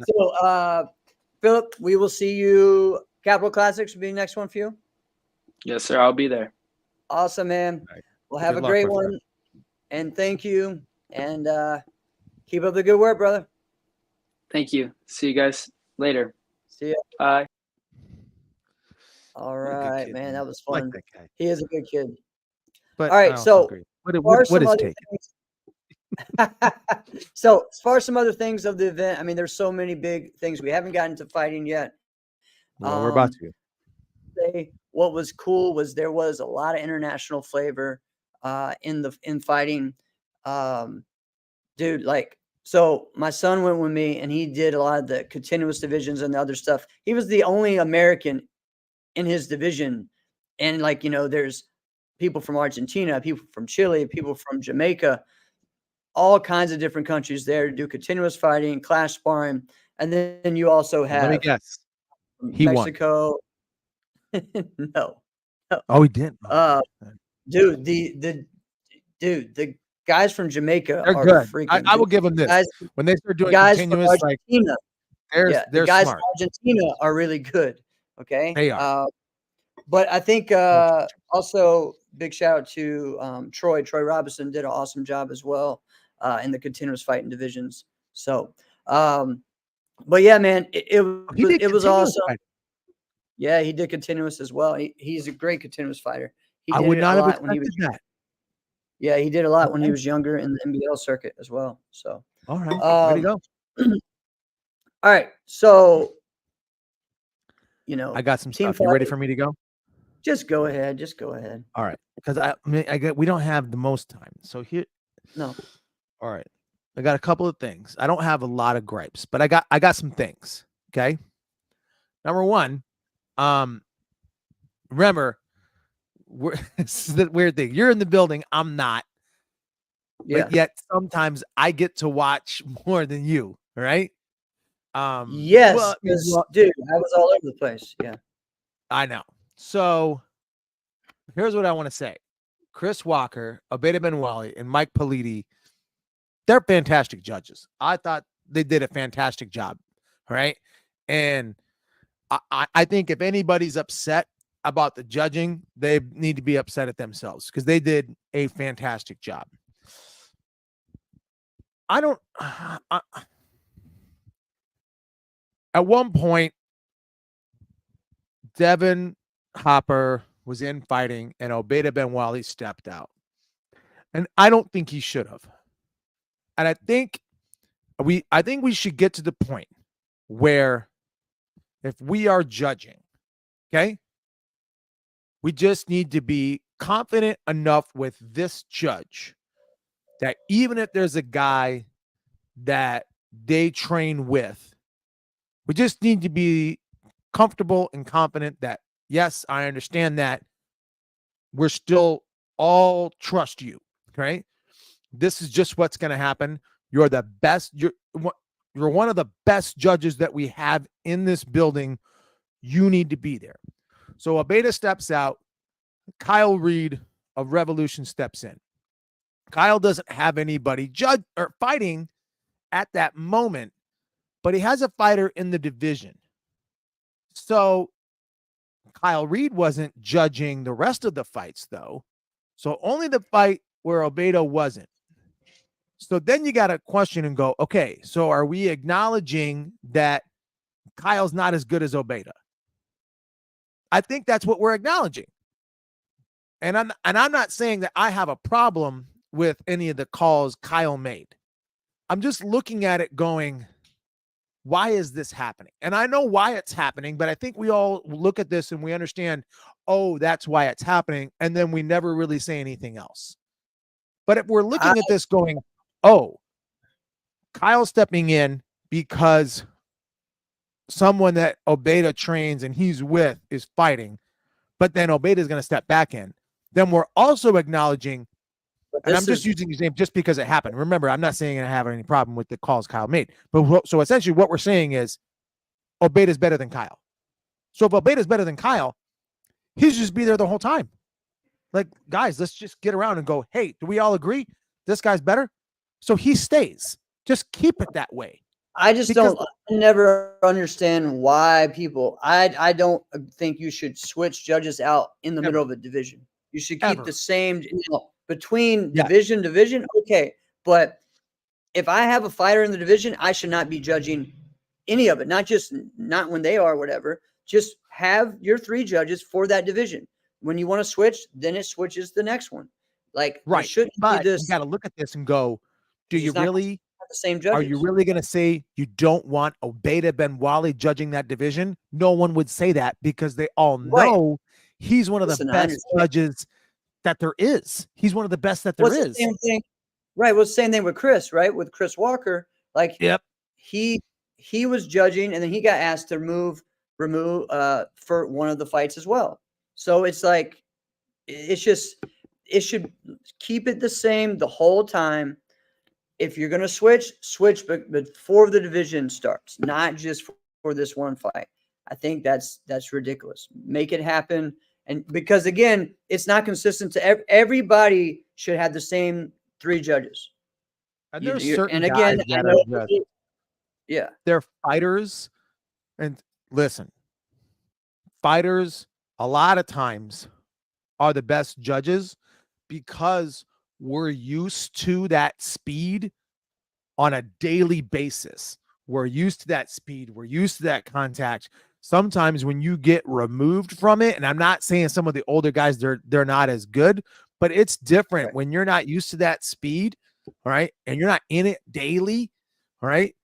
So Phillip, we will see you. Capital Classics will be the next one for you. Yes, sir. I'll be there. Awesome, man. Right. We'll have Good a luck, great my one. friend. And thank you. And keep up the good work, brother. Thank you. See you guys later. See ya. Bye. All What a good right, kid, man. That was I like fun. that guy. He is a good kid. But All right, I also so agree. What What is taken? So as far as some other things of the event, I mean, there's so many big things. We haven't gotten to fighting yet. Well, we're about to. What was cool was there was a lot of international flavor in fighting. Dude, like, so my son went with me and he did a lot of the continuous divisions and the other stuff. He was the only American in his division. And like, there's people from Argentina, people from Chile, people from Jamaica, all kinds of different countries there to do continuous fighting, clash sparring. And then you also Let me have guess. He won. Mexico. No. Oh, he didn't. Dude, the guys from Jamaica They're are good. freaking I will give them this. guys. When they start doing Guys from continuous, like Argentina, the they're guys smart. from Argentina are really good. Okay, They are. but I think also big shout out to Troy. Troy Robinson did an awesome job as well in the continuous fighting divisions. So, but yeah, man, it was awesome. Fighting. Yeah, he did continuous as well. He's a great continuous fighter. He I did would it not a have lot when he expected was. that. Yeah, he did a lot when he Okay. was younger in the NBL circuit as well. So, All right. Way to go. all right. So, I got some team stuff. You ready fighting. for me to go? Just go ahead. Just go ahead. All right. Because we don't have the most time. So here. No. All right. I got a couple of things. I don't have a lot of gripes, but I got some things. Okay. Number one, remember, this is the weird thing. You're in the building. I'm not. Yeah. But yet sometimes I get to watch more than you. Right. Yes. Well, dude, I was all over the place. Yeah. I know. So here's what I want to say. Chris Walker, Abeda Benwali, and Mike Politi, they're fantastic judges. I thought they did a fantastic job. Right. And I think if anybody's upset about the judging, they need to be upset at themselves because they did a fantastic job. At one point, Devin Hopper was in fighting and Obeda Benwali stepped out. And I don't think he should have. And I think we should get to the point where if we are judging, okay, we just need to be confident enough with this judge that even if there's a guy that they train with, we just need to be comfortable and confident that, yes, I understand that we're still all trust you, okay? This is just what's going to happen. You're the best. You're one of the best judges that we have in this building. You need to be there. So Abeda steps out. Kyle Reed of Revolution steps in. Kyle doesn't have anybody judge or fighting at that moment, but he has a fighter in the division. So Kyle Reed wasn't judging the rest of the fights, though. So only the fight where Obeda wasn't. So then you got to question and go, okay, so are we acknowledging that Kyle's not as good as Obeda? I think that's what we're acknowledging. And I'm not saying that I have a problem with any of the calls Kyle made. I'm just looking at it going, why is this happening? And I know why it's happening, but I think we all look at this and we understand, oh, that's why it's happening. And then we never really say anything else. But if we're looking at this going, oh, Kyle stepping in because someone that Obeda trains and he's with is fighting, but then Obeda is going to step back in, then we're also acknowledging and I'm just using his name just because it happened. Remember, I'm not saying I have any problem with the calls Kyle made. But so essentially what we're saying is Obeda's better than Kyle. So if Obeda's better than Kyle, he should just be there the whole time. Like, guys, let's just get around and go, hey, do we all agree this guy's better? So he stays. Just keep it that way. I just don't never understand why people I don't think you should switch judges out in the middle of a division. You should keep the same between division. Okay. But if I have a fighter in the division, I should not be judging any of it. Not when they are whatever. Just have your 3 judges for that division. When you want to switch, then it switches the next one. Like, right. Shouldn't but be this. You got to look at this and go, do you really the same judges? Are you really going to say you don't want Obeda Benwali judging that division? No one would say that because they all know he's one of the best judges that there is. He's one of the best that there is. The same thing, right? Well, the same thing with Chris, right? With Chris Walker, like he was judging, and then he got asked to remove for one of the fights as well. So it's like it should keep it the same the whole time. If you're going to switch, but before the division starts, not just for this one fight. I think that's ridiculous. Make it happen. And because, again, it's not consistent to everybody should have the same 3 judges. And there's certain guys that they're fighters. And listen, fighters a lot of times are the best judges because we're used to that speed on a daily basis. We're used to that speed. We're used to that contact. Sometimes when you get removed from it, and I'm not saying some of the older guys, they're not as good, but it's different when you're not used to that speed, all right, and you're not in it daily, all right,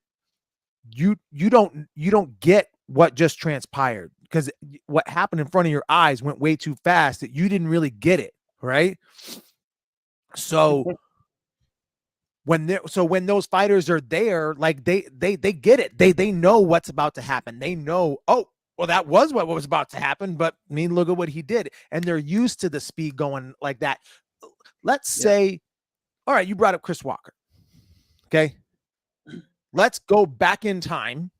you don't get what just transpired because what happened in front of your eyes went way too fast that you didn't really get it, right? So when those fighters are there, like they get it. They know what's about to happen. They know, oh, well, that was what was about to happen, but I mean, look at what he did. And they're used to the speed going like that. Let's say, all right, you brought up Chris Walker. Okay. Let's go back in time.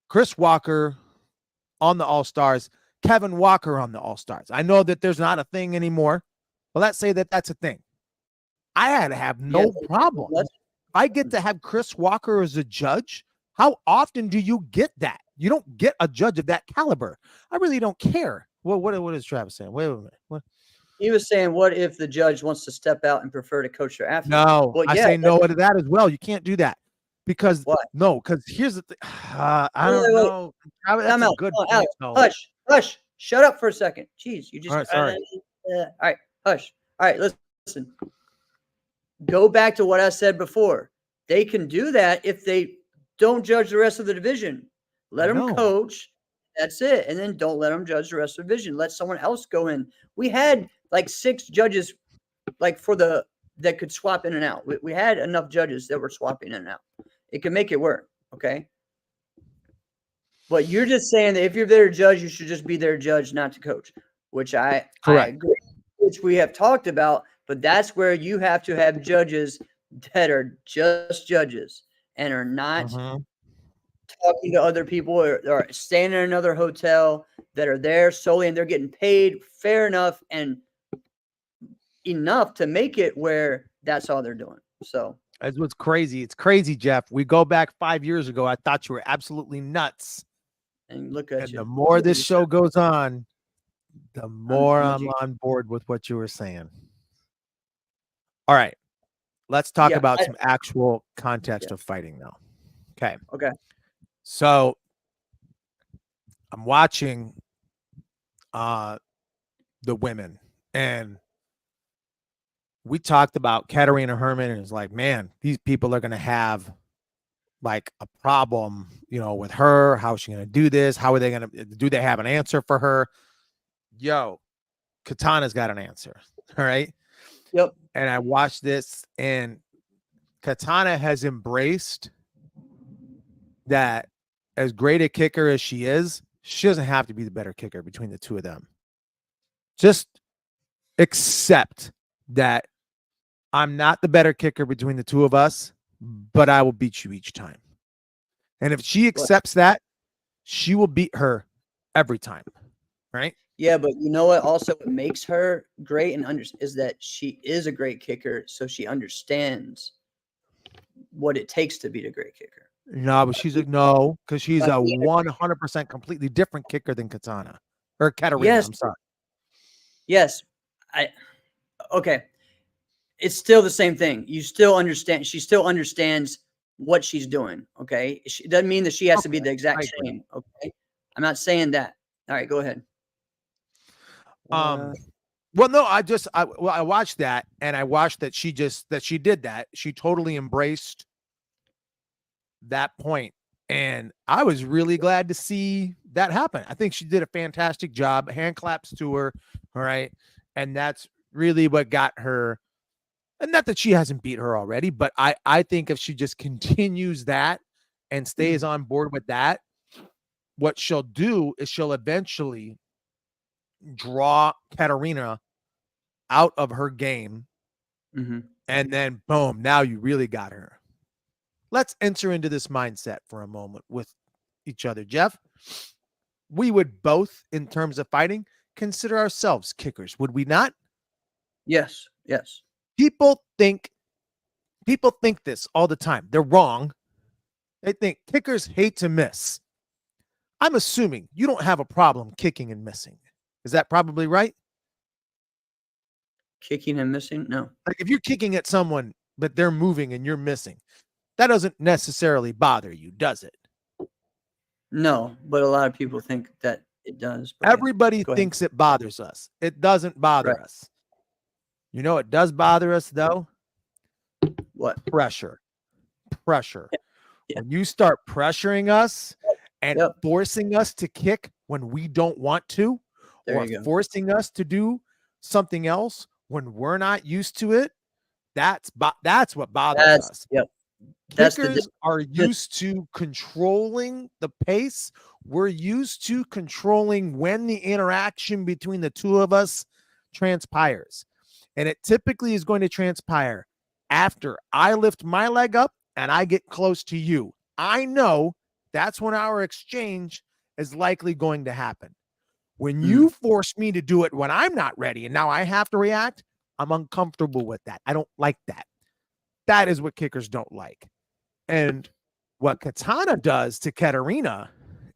Chris Walker on the All-Stars, Kevin Walker on the All-Stars. I know that there's not a thing anymore, but let's say that that's a thing. I had to have no problem. I get to have Chris Walker as a judge. How often do you get that? You don't get a judge of that caliber. I really don't care. Well, what is Travis saying? Wait a minute. What? He was saying, what if the judge wants to step out and prefer to coach their athlete? No, well, I say no to that as well. You can't do that because because here's the thing. I don't know. That's a good point. Hush. Shut up for a second. Jeez, you just. All right, sorry. All right, hush. All right, listen. Go back to what I said before. They can do that if they don't judge the rest of the division. Let them coach. That's it. And then don't let them judge the rest of the division. Let someone else go in. We had like 6 judges like that could swap in and out. We had enough judges that were swapping in and out. It can make it work. Okay. But you're just saying that if you're there to judge, you should just be there to judge, not to coach, which I agree, which we have talked about. But that's where you have to have judges that are just judges and are not talking to other people or staying in another hotel, that are there solely and they're getting paid fair enough and enough to make it where that's all they're doing. So that's what's crazy. It's crazy, Jeff. We go back 5 years ago. I thought you were absolutely nuts. And look at you. The more this show goes on, the more I'm on board with what you were saying. All right. Let's talk about some actual context of fighting now. Okay. Okay. So I'm watching the women, and we talked about Katarina Herman, and it's like, man, these people are going to have like a problem, with her. How is she going to do this? How are they going to, do they have an answer for her? Yo, Katana's got an answer. All right. Yep. And I watched this, and Katana has embraced that as great a kicker as she doesn't have to be the better kicker between the two of them. Just accept that I'm not the better kicker between the two of us, but I will beat you each time. And if she accepts that, she will beat her every time, right? Yeah, but you know what? Also, what makes her great is that she is a great kicker, so she understands what it takes to be a great kicker. No, but she's no, because she's But a being 100% completely different kicker than Katana or Katarina. yes, I'm sorry. yes, okay. It's still the same thing. You still understand. She still understands what she's doing. Okay, it doesn't mean that she has to be Okay, the I exact agree. same. Okay, I'm not saying that. All right, go ahead. Well, no, I watched that and I watched that she did that. She totally embraced that point, and I was really glad to see that happen. I think she did a fantastic job. Hand claps to her, all right, and that's really what got her. And not that she hasn't beat her already, but I think if she just continues that and stays on board with that, what she'll do is she'll eventually draw Katarina out of her game, and then boom, now you really got her. Let's enter into this mindset for a moment with each other, Jeff. We would both, in terms of fighting, consider ourselves kickers, would we not? Yes, yes. People think this all the time. They're wrong. They think kickers hate to miss. I'm assuming you don't have a problem kicking and missing. Is that probably right? Kicking and missing? No. Like if you're kicking at someone, but they're moving and you're missing, that doesn't necessarily bother you, does it? No, but a lot of people think that it does. But Everybody go ahead. thinks it bothers us. It doesn't bother Right. us. You know it does bother us, though? What? Pressure. Yeah. When you start pressuring us and Yep. forcing us to kick when we don't want to, There or you go. forcing us to do something else when we're not used to it, that's what bothers us. Yep. That's the Kickers are used to controlling the pace. We're used to controlling when the interaction between the two of us transpires. And it typically is going to transpire after I lift my leg up and I get close to you. I know that's when our exchange is likely going to happen. When you force me to do it when I'm not ready and now I have to react, I'm uncomfortable with that. I don't like that. That is what kickers don't like. And what Katana does to Katarina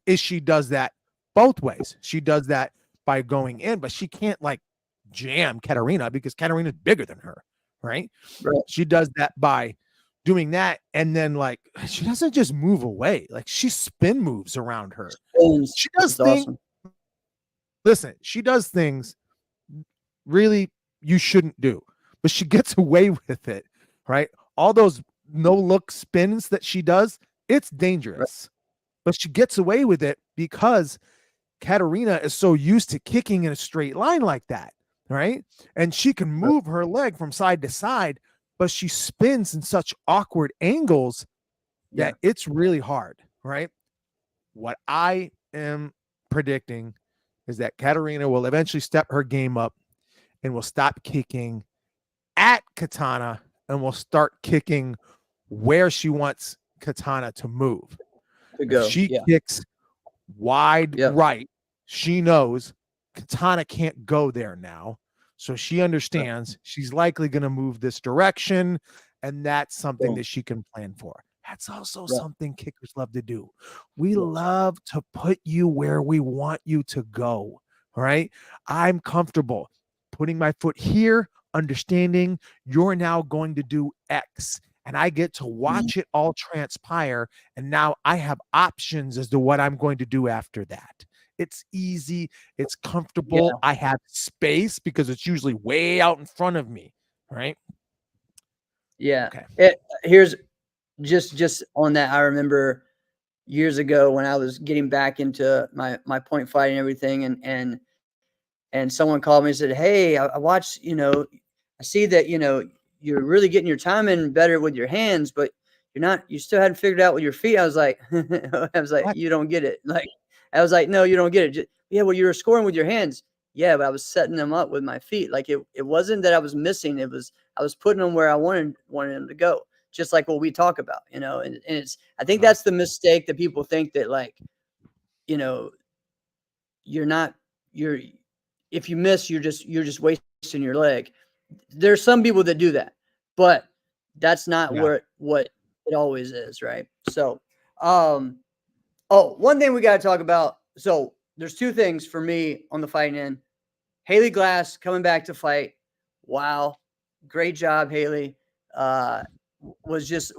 is she does that both ways. She does that by going in, but she can't like jam Katarina because Katarina's bigger than her, right? Right. She does that by doing that, and then like she doesn't just move away, like she spin moves around her. She does things. Awesome. Listen, she does things really you shouldn't do, but she gets away with it, right? All those no look spins that she does, it's dangerous, but she gets away with it because Katarina is so used to kicking in a straight line like that, right? And she can move her leg from side to side, but she spins in such awkward angles that it's really hard, right? What I am predicting is that Katarina will eventually step her game up and will stop kicking at Katana and will start kicking where she wants Katana to move. If she kicks wide right, she knows Katana can't go there now. So she understands she's likely going to move this direction, and that's something that she can plan for. That's also something kickers love to do. We love to put you where we want you to go, right? I'm comfortable putting my foot here, understanding you're now going to do X, and I get to watch it all transpire, and now I have options as to what I'm going to do after that. It's easy, it's comfortable. I have space because it's usually way out in front of me, right? Yeah. Okay. Here's just on that. I remember years ago when I was getting back into my point fighting and everything, and someone called me and said, "Hey, I watched, I see that, you're really getting your time in better with your hands, but you still hadn't figured out with your feet." I was like, What? you don't get it. Like, I was like, no, you don't get it. Yeah, well, you're scoring with your hands. Yeah, but I was setting them up with my feet. Like it wasn't that I was missing. It was I was putting them where I wanted them to go. Just like what we talk about, and it's I think Right. that's the mistake that people think that like, you know, you're not you're if you miss, you're just wasting your leg. There's some people that do that, but that's not Yeah. what it always is, right? So, um, oh, one thing we got to talk about. So there's two things for me on the fighting end. Haley Glass coming back to fight. Wow, great job, Haley. Uh, was just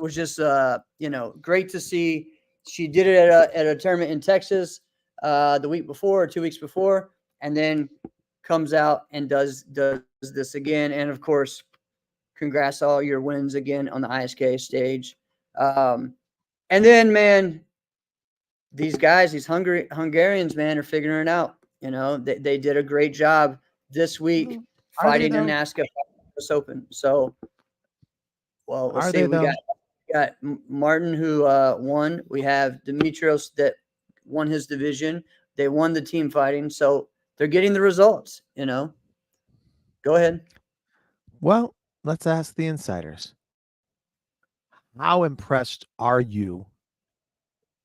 great to see. She did it at a tournament in Texas the week before or 2 weeks before, and then comes out and does this again. And of course, congrats all your wins again on the ISK stage. And then, man, these guys, these Hungarians, man, are figuring it out. They did a great job this week Are they fighting in though? NASCAR Open. So, well, let's Are see. they We though? got Martin who won. We have Dimitrios that won his division. They won the team fighting, so they're getting the results. Go ahead. Well, let's ask the insiders. How impressed are you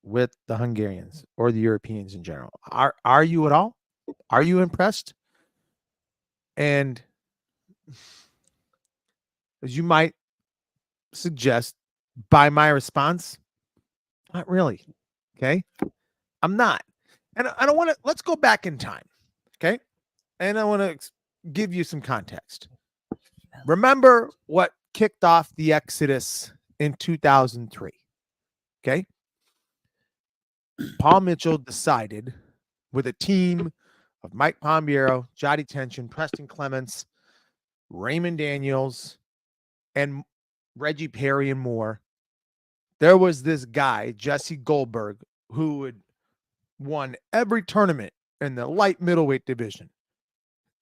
with the Hungarians or the Europeans in general? Are you at all? Are you impressed? And as you might suggest by my response, not really. Okay. I'm not. And I don't want to, let's go back in time. Okay. And I want to give you some context. Remember what kicked off the Exodus in 2003. Okay. Paul Mitchell decided with a team of Mike Pombiero, Jotty Tension, Preston Clements, Raymond Daniels, and Reggie Perry and more. There was this guy, Jesse Goldberg, who had won every tournament in the light middleweight division.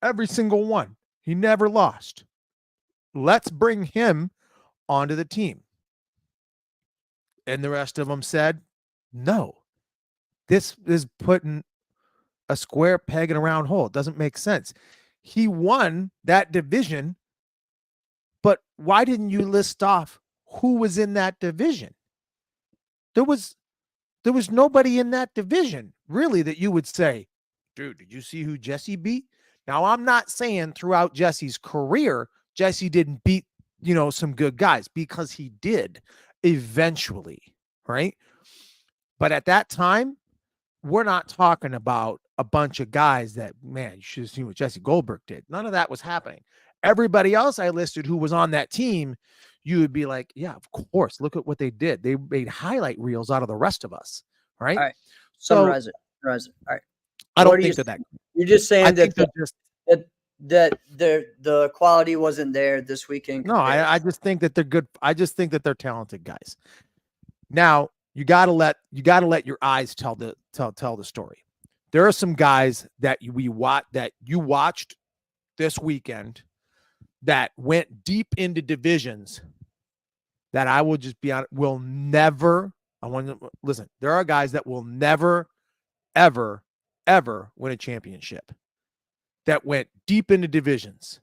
Every single one. He never lost. Let's bring him onto the team. And the rest of them said, no, this is putting a square peg in a round hole. It doesn't make sense. He won that division, but why didn't you list off who was in that division? There was nobody in that division really that you would say, dude, did you see who Jesse beat? Now, I'm not saying throughout Jesse's career, Jesse didn't beat, some good guys, because he did eventually, right? But at that time, we're not talking about a bunch of guys that, man, you should have seen what Jesse Goldberg did. None of that was happening. Everybody else I listed who was on that team, you would be like, yeah, of course. Look at what they did. They made highlight reels out of the rest of us, right? All right. So Summarize it. All right. I So what don't are you think that. You're just I saying think that they're just the quality wasn't there this weekend. no. I just think that they're good. I just think that they're talented guys. Now you gotta let your eyes tell the story. There are some guys that you watched this weekend that went deep into divisions that I will just be on will never. I want to listen. There are guys that will never, ever, ever win a championship that went deep into divisions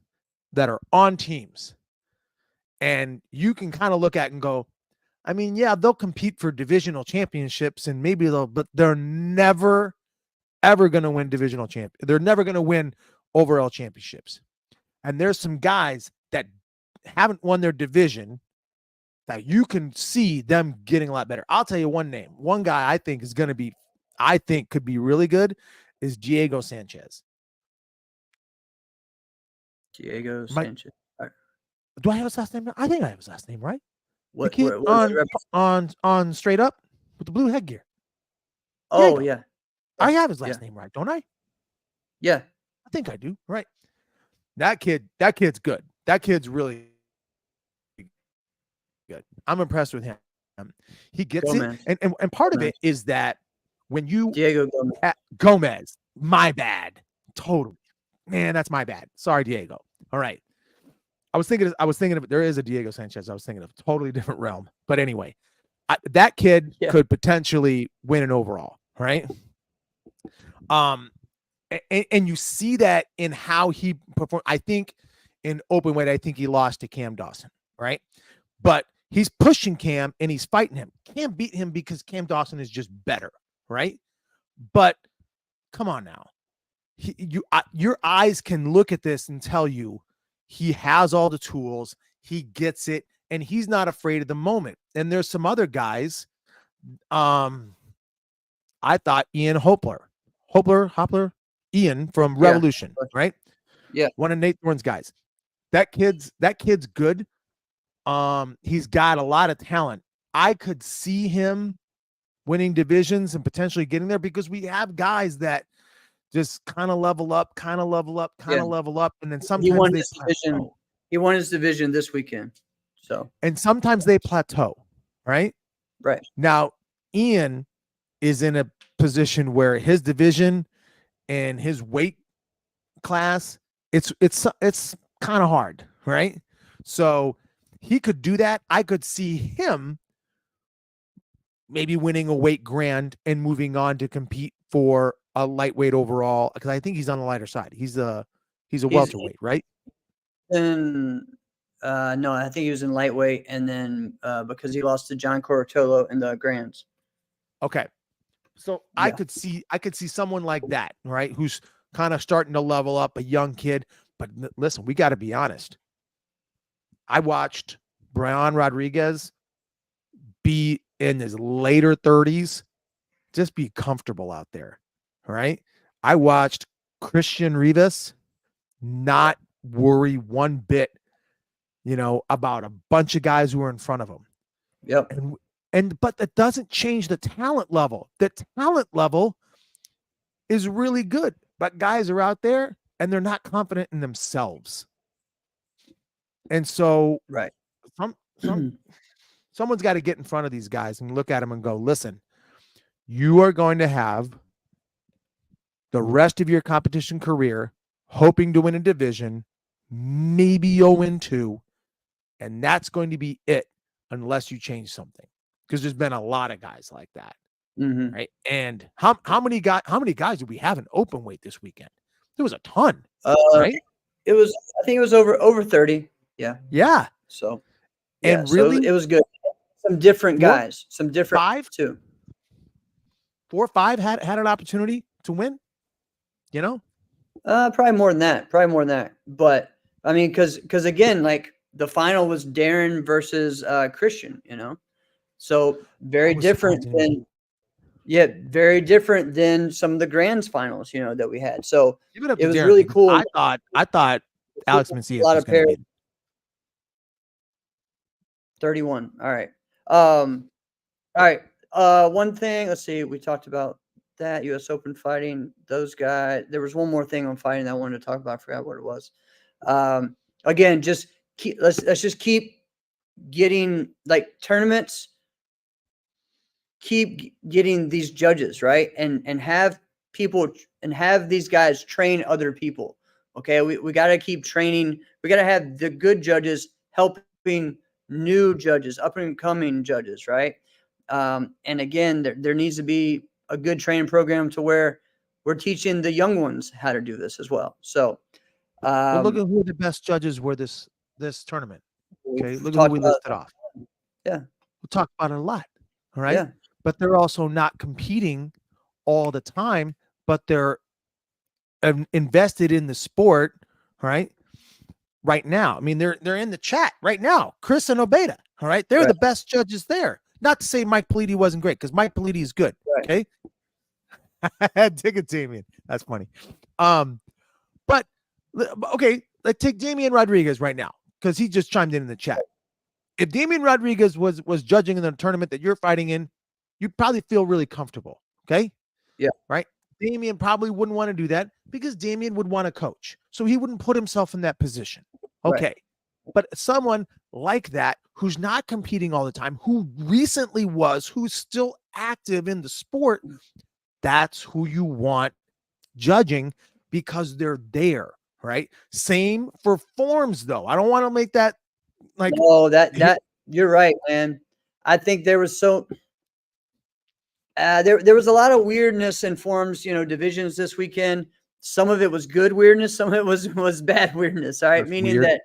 that are on teams. And you can kind of look at and go, I mean, yeah, they'll compete for divisional championships and maybe but they're never, ever going to win divisional champ. They're never going to win overall championships. And there's some guys that haven't won their division that you can see them getting a lot better. I'll tell you one name. One guy I think could be really good is Diego Sanchez. Diego Sanchez. Do I have his last name? I think I have his last name right. What, the kid on Straight Up with the blue headgear. Oh, Diego. yeah. I have his last name right, don't I? Yeah. I think I do. Right. That kid's good. That kid's really good. I'm impressed with him. He gets Gomez. it. And part of it is that when you Diego Gomez, my bad. Totally. Man, that's my bad. Sorry, Diego. All right. I was thinking of there is a Diego Sanchez. I was thinking of a totally different realm. But anyway, that kid could potentially win an overall, right? and you see that in how he performed. I think in open weight, I think he lost to Cam Dawson, right? But he's pushing Cam and he's fighting him. Cam beat him because Cam Dawson is just better, right? But come on now. Your eyes can look at this and tell you he has all the tools, he gets it, and he's not afraid of the moment. And there's some other guys. I thought Ian Hopler, Ian from Revolution, right? Yeah. One of Nate Thorne's guys. That kid's good. He's got a lot of talent. I could see him winning divisions and potentially getting there because we have guys that just kind of level up, and then sometimes he won they his division. He won his division this weekend. So, and sometimes they plateau, right? Right. Now, Ian is in a position where his division and his weight class, it's kind of hard, right? So he could do that. I could see him maybe winning a weight grand and moving on to compete for a lightweight overall, because I think he's on the lighter side. He's a welterweight, right? And no, I think he was in lightweight, and then because he lost to John Cortolo in the grands. Okay. So Yeah. I could see someone like that, right? Who's kind of starting to level up, a young kid. But listen, we got to be honest. I watched Brian Rodriguez be in his later 30s, just be comfortable out there, right? I watched Christian Rivas not worry one bit, about a bunch of guys who were in front of him. Yep. But that doesn't change the talent level. The talent level is really good, but guys are out there and they're not confident in themselves. And so right. Someone's got to get in front of these guys and look at them and go, listen, you are going to have the rest of your competition career hoping to win a division, maybe you'll win 2, and that's going to be it unless you change something. Because there's been a lot of guys like that, right? And how many guys did we have in open weight this weekend? There was a ton, right? I think it was over 30. Yeah. Yeah. So, and really, so it was good. Some different guys, some different 5 too. 4 or 5 had an opportunity to win. Probably more than that. But I mean, because again, like the final was Darren versus Christian. So very different than some of the grands finals, that we had. So it was Darren, really cool. I thought Alex Macias was going to be 31. All right. All right. One thing, let's see, we talked about that US Open fighting, those guys. There was one more thing on fighting that I wanted to talk about. I forgot what it was. Again, just let's just keep getting like tournaments, keep getting these judges, right? And have people and have these guys train other people. Okay. We got to keep training. We got to have the good judges helping new judges, up and coming judges, right? And again, there needs to be a good training program to where we're teaching the young ones how to do this as well. So look at who the best judges were this tournament. Okay, look at who we listed off. Yeah, we'll talk about it a lot. All right. Yeah. But they're also not competing all the time, but they're invested in the sport, right? Right now. I mean, they're in the chat right now. Chris and Obeda. All right. They're the best judges there. Not to say Mike Politi wasn't great, because Mike Politi is good. Right. Okay. Dig Damien. That's funny. But okay, let's take Damian Rodriguez right now, because he just chimed in the chat. If Damian Rodriguez was judging in the tournament that you're fighting in, you'd probably feel really comfortable. Okay. Yeah. Right. Damian probably wouldn't want to do that because Damian would want to coach. So he wouldn't put himself in that position. Okay. Right. But someone like that, who's not competing all the time, who recently was, who's still active in the sport, that's who you want judging, because they're there, right? Same for forms, though. I don't want to make that like. Oh, that you're right, man. I think there was there was a lot of weirdness in forms, divisions this weekend. some of it was good weirdness, some of it was bad weirdness. All right, That's meaning weird. that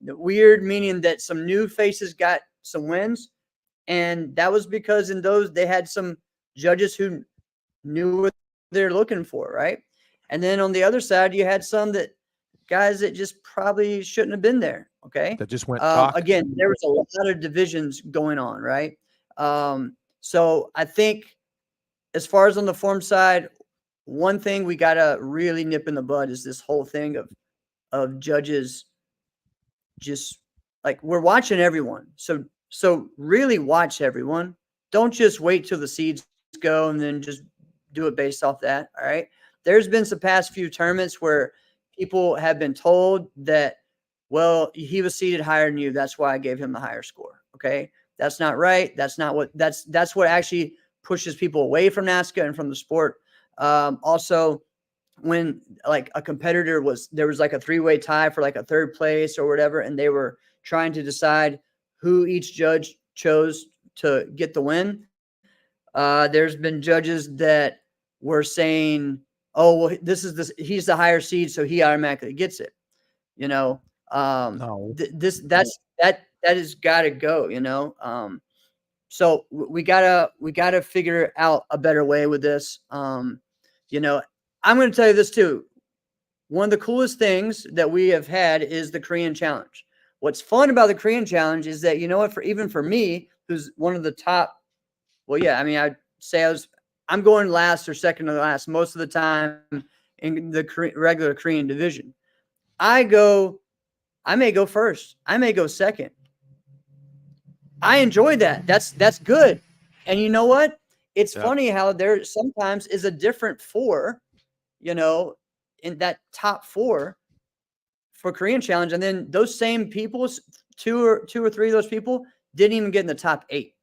the weird, meaning that some new faces got some wins, and that was because in those they had some judges who knew what they're looking for, right? And then on the other side, you had some that guys that just probably shouldn't have been there. Okay. That just went chalk. Again, there was a lot of divisions going on, right? So I think as far as on the form side, one thing we gotta really nip in the bud is this whole thing of judges just like we're watching everyone. So really watch everyone. Don't just wait till the seeds go and then just do it based off that. All right. There's been some past few tournaments where people have been told that, well, he was seated higher than you. That's why I gave him the higher score. Okay. That's not right. That's what actually pushes people away from NASCA and from the sport. Also, when like a competitor there was like a 3-way tie for like a third place or whatever, and they were trying to decide who each judge chose to get the win. There's been judges that were saying, "Oh, well, he's the higher seed, so he automatically gets it." You know, No. that has got to go. You know, so we gotta figure out a better way with this. You know, I'm going to tell you this too. One of the coolest things that we have had is the Korean Challenge. What's fun about the Korean Challenge is that, you know what, even for me, who's one of the top, well, yeah, I mean, I'd say I'm going last or second to last most of the time in the regular Korean division. I may go first. I may go second. I enjoy that. That's good. And you know what? It's funny how there sometimes is a different 4, you know, in that top 4 for Korean Challenge. And then those same people, two or 3 of those people didn't even get in the top 8.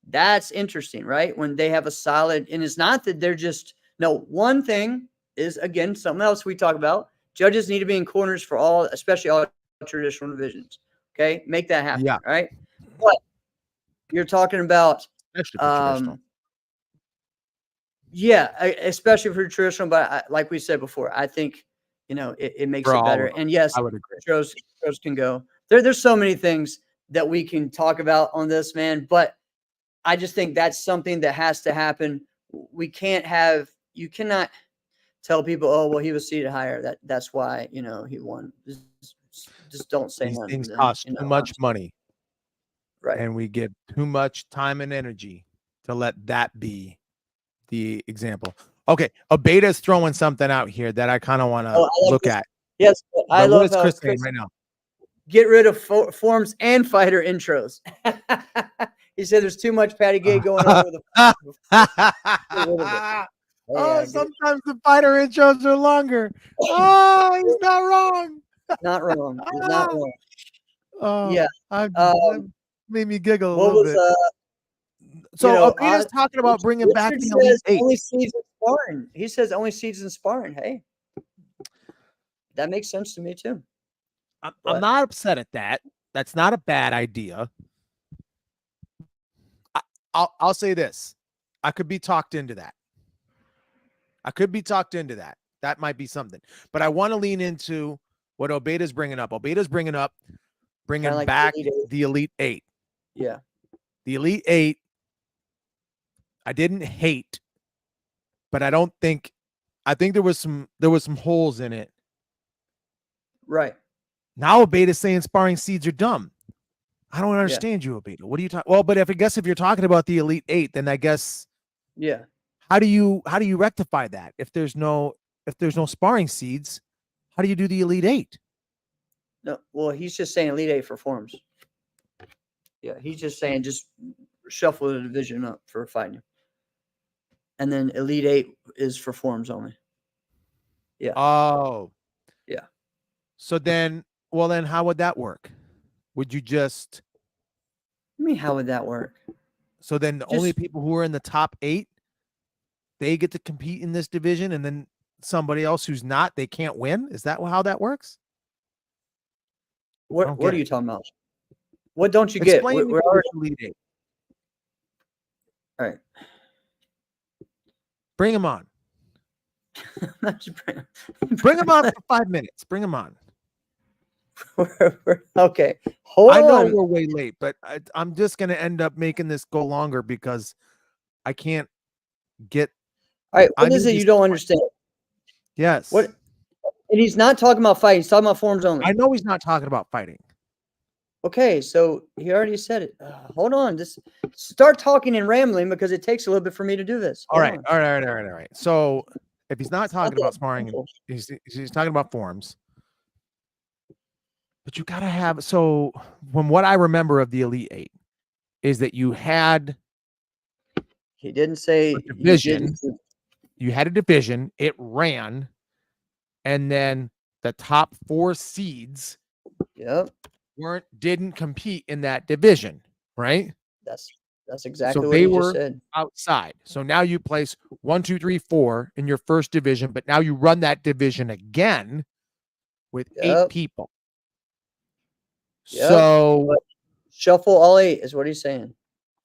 That's interesting, right? When they have a solid, and it's not that they're just, no, one thing is, again, something else we talk about. Judges need to be in corners for all, especially all traditional divisions. Okay. Make that happen. Yeah. Right. But you're talking about, Especially for traditional. yeah, especially for traditional. But like we said before, I think, you know, it makes it better. And yes, I would agree. Tros can go. There's so many things that we can talk about on this, man. But I just think that's something that has to happen. You cannot tell people, oh, well, he was seated higher. That's why, you know, he won. Just don't say These nothing. things cost too much money. Right. And we give too much time and energy to let that be the example. Okay. Abeda's throwing something out here that I kind of want to look at. Yes. I love what is Chris saying right now? Get rid of forms and fighter intros. He said there's too much Patty Gay going on with the Oh, sometimes the fighter intros are longer. Oh, he's not wrong. Not wrong. He's not wrong. Oh, yeah. Made me giggle a What little was bit. So Abeda's talking about bringing back the Elite 8. Only seeds in sparring. He says only seeds in sparring. Hey, that makes sense to me too. I'm not upset at that. That's not a bad idea. I'll say this. I could be talked into that. That might be something. But I want to lean into what Obeda's bringing up. Obeda's bringing back the Elite 8. Yeah. The Elite 8, I didn't hate, but I think there was some holes in it. Right. Now Obeda's saying sparring seeds are dumb. I don't understand you, Obeda. What are you talking? Well, but if you're talking about the Elite 8, then I guess how do you rectify that? If there's no sparring seeds, how do you do the Elite 8? No, well, he's just saying Elite 8 for forms. Yeah, he's just saying just shuffle the division up for fighting. And then Elite 8 is for forms only. Yeah. Oh. Yeah. So then how would that work? Would you just I mean, how would that work? So then only people who are in the top 8, they get to compete in this division, and then somebody else who's not, they can't win? Is that how that works? What are you talking about? What don't you get? We're already Elite 8. All right. Bring him on. Bring him on for 5 minutes. Bring him on. Okay, hold I know on. we're way late, but I'm just going to end up making this go longer because I can't get. All right, I what is need it this you don't point. understand? Yes. What? And he's not talking about fighting. He's talking about forms only. I know he's not talking about fighting. Okay, so he already said it. Hold on. Just start talking and rambling because it takes a little bit for me to do this. All Hold right. on. All right. All right. All right. So if he's not It's not talking that about sparring, simple. he's talking about forms. But you got to have. So from what I remember of the Elite Eight is that you had He didn't say a you division. didn't. You had a division. It ran. And then the top 4 seeds Yep, didn't compete in that division, right? that's So exactly what they he just were said. outside. So now you place 1, 2, 3, 4 in your first division, but now you run that division again with 8 Yep. people. Yep. So But shuffle all 8 is what he's saying.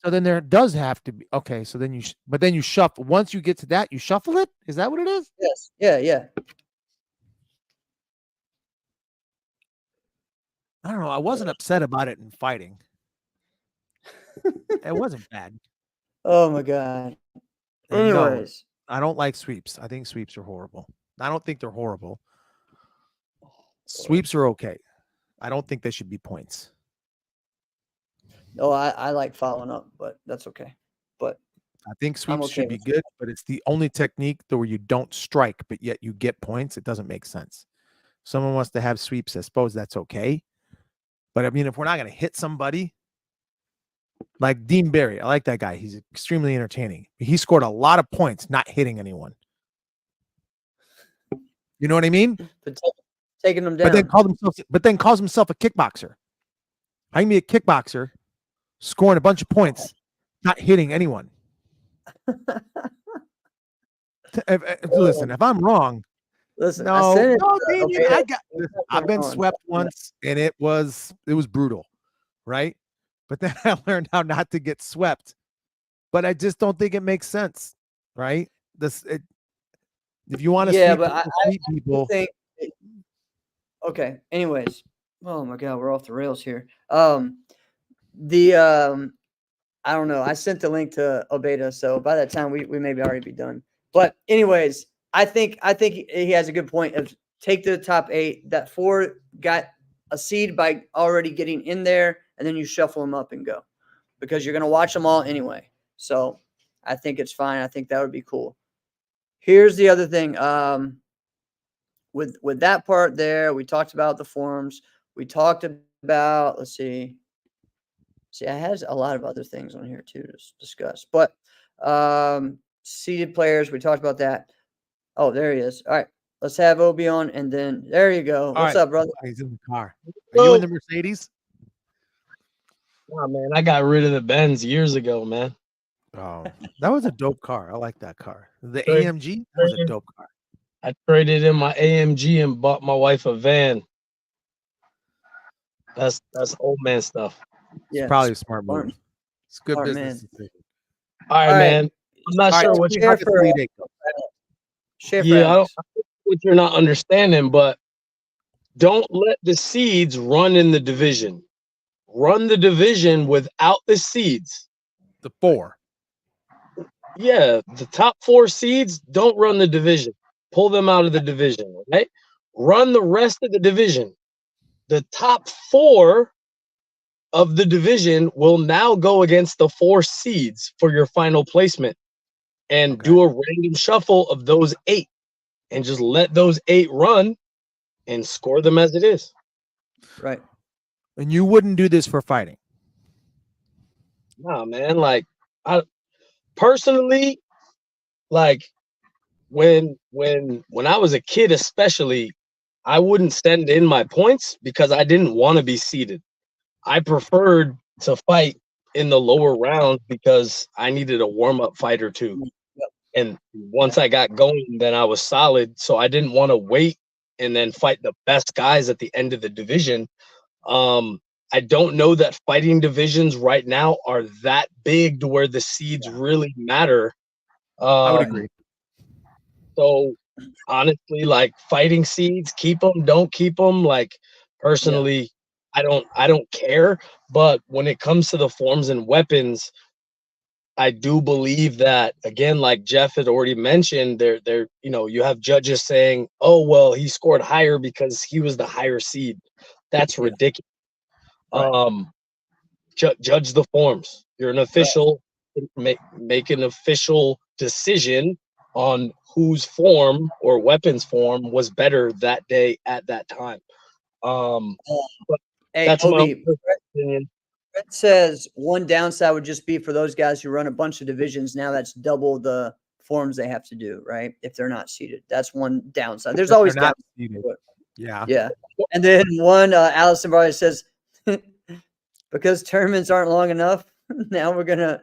so then there does have to be okay. So then you shuffle. Once you get to that, you shuffle it. Is that what it is? Yes. Yeah. I don't know. I wasn't upset about it in fighting. It wasn't bad. Oh my God. And no, Anyways, I don't like sweeps. I think sweeps are horrible. I don't think they're horrible. Sweeps are okay. I don't think they should be points. no, I like following up, but that's okay. But I think sweeps okay should be with good, but it's the only technique where you don't strike, but yet you get points. It doesn't make sense. Someone wants to have sweeps. I suppose that's okay. But I mean, if we're not going to hit somebody, like Dean Barry, I like that guy. He's extremely entertaining. He scored a lot of points not hitting anyone. You know what I mean? but taking them down. But then calls himself a kickboxer. I can be a kickboxer, scoring a bunch of points, not hitting anyone. Listen, if I'm wrong, Listen, no, I said it. no, Damien, Okay, I've been swept once, and it was brutal, right? But then I learned how not to get swept. But I just don't think it makes sense, right? If you want to sweep people, think. Okay. Anyways, oh my God, we're off the rails here. I don't know. I sent the link to Obeda, so by that time we maybe already be done. But anyways, I think he has a good point of take the top 8. That 4 got a seed by already getting in there, and then you shuffle them up and go because you're gonna watch them all anyway. So I think it's fine. I think that would be cool. Here's the other thing. With that part there, we talked about the forums. We talked about let's see. See, I had a lot of other things on here too to discuss, but seeded players, we talked about that. Oh, there he is. All right, let's have Obi on, and then there you go. What's up, brother? He's in the car. Are you in the Mercedes? Nah, man, I got rid of the Benz years ago, man. Oh, that was a dope car. I like that car. The Right. AMG, that was a dope car. I traded in my AMG and bought my wife a van. That's old man stuff. It's probably a smart move. smart. It's good Smart business man. decision. All right, All right. man. I'm not sure what share for I don't what you're not understanding, but don't let the seeds run in the division. Run the division without the seeds. The 4. Yeah, the top 4 seeds, don't run the division. Pull them out of the division, right? Run the rest of the division. The top 4 of the division will now go against the 4 seeds for your final placement and do a random shuffle of those 8 and just let those 8 run and score them as it is. Right. And you wouldn't do this for fighting. Nah, man. Like, I personally, like when I was a kid, especially, I wouldn't send in my points because I didn't want to be seeded. I preferred to fight in the lower rounds because I needed a warm-up fight or 2. And once I got going, then I was solid. So I didn't want to wait and then fight the best guys at the end of the division. I don't know that fighting divisions right now are that big to where the seeds really matter. I would agree. So honestly, like fighting seeds, keep them, don't keep them. Like personally, I don't care. But when it comes to the forms and weapons, I do believe that again, like Jeff had already mentioned, there, you know, you have judges saying, "Oh, well, he scored higher because he was the higher seed." That's Yeah. ridiculous. Right. Judge the forms. You're an Right. official. Make an official decision on whose form or weapons form was better that day at that time. Uh, But Hey, that's my own Obi, personal opinion. Brett says one downside would just be for those guys who run a bunch of divisions. Now that's double the forms they have to do, right? If they're not seated, that's one downside. There's If they're always not downsides seated. to it. Yeah. Yeah. And then one, Allison Barley says, because tournaments aren't long enough, now we're gonna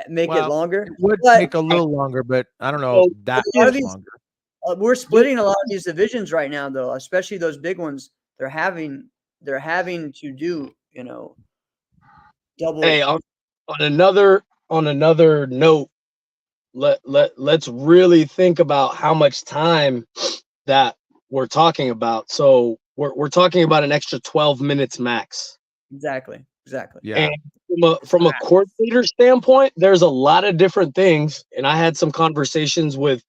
make it Well, longer. it would But take a little longer, but I don't know So that a lot of much these, longer. we're splitting a lot of these divisions right now, though, especially those big ones. They're having to do, you know, double. hey, on another note, let's really think about how much time that we're talking about. So we're talking about an extra 12 minutes max. Exactly. Yeah. And from a coordinator standpoint, there's a lot of different things. And I had some conversations with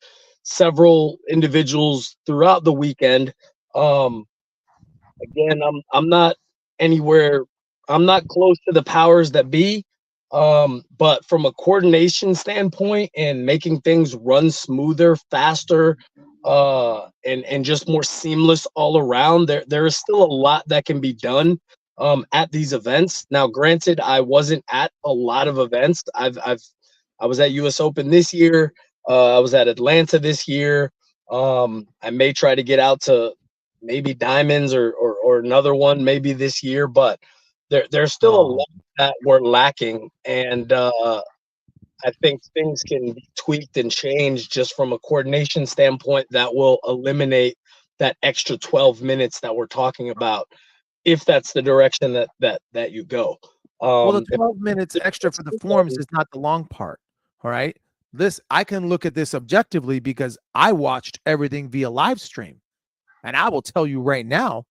several individuals throughout the weekend. Um, Again, I'm not anywhere. I'm not close to the powers that be. But from a coordination standpoint and making things run smoother, faster, and just more seamless all around, there is still a lot that can be done at these events. Now, granted, I wasn't at a lot of events. I was at US Open this year. I was at Atlanta this year. I may try to get out to maybe Diamonds or another one maybe this year, but there's still a Oh, lot that we're lacking, and I think things can be tweaked and changed just from a coordination standpoint that will eliminate that extra 12 minutes that we're talking about, if that's the direction that you go. well, the If 12 minutes extra for the forms is not the long part. All right. This, I can look at this objectively because I watched everything via live stream. And I will tell you right now,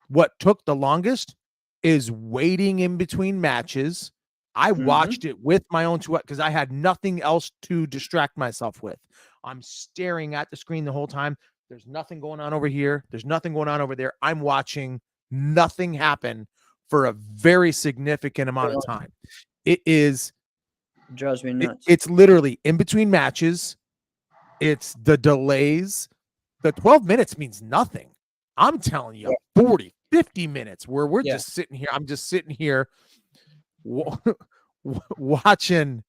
what took the longest is waiting in between matches. I watched it with my own two because I had nothing else to distract myself with. I'm staring at the screen the whole time. There's nothing going on over here. There's nothing going on over there. I'm watching nothing happen for a very significant amount of time. It is, Drives me nuts. it's literally in between matches. It's the delays. The 12 minutes means nothing. I'm telling you, 40, 50 minutes where we're just sitting here. I'm just sitting here watching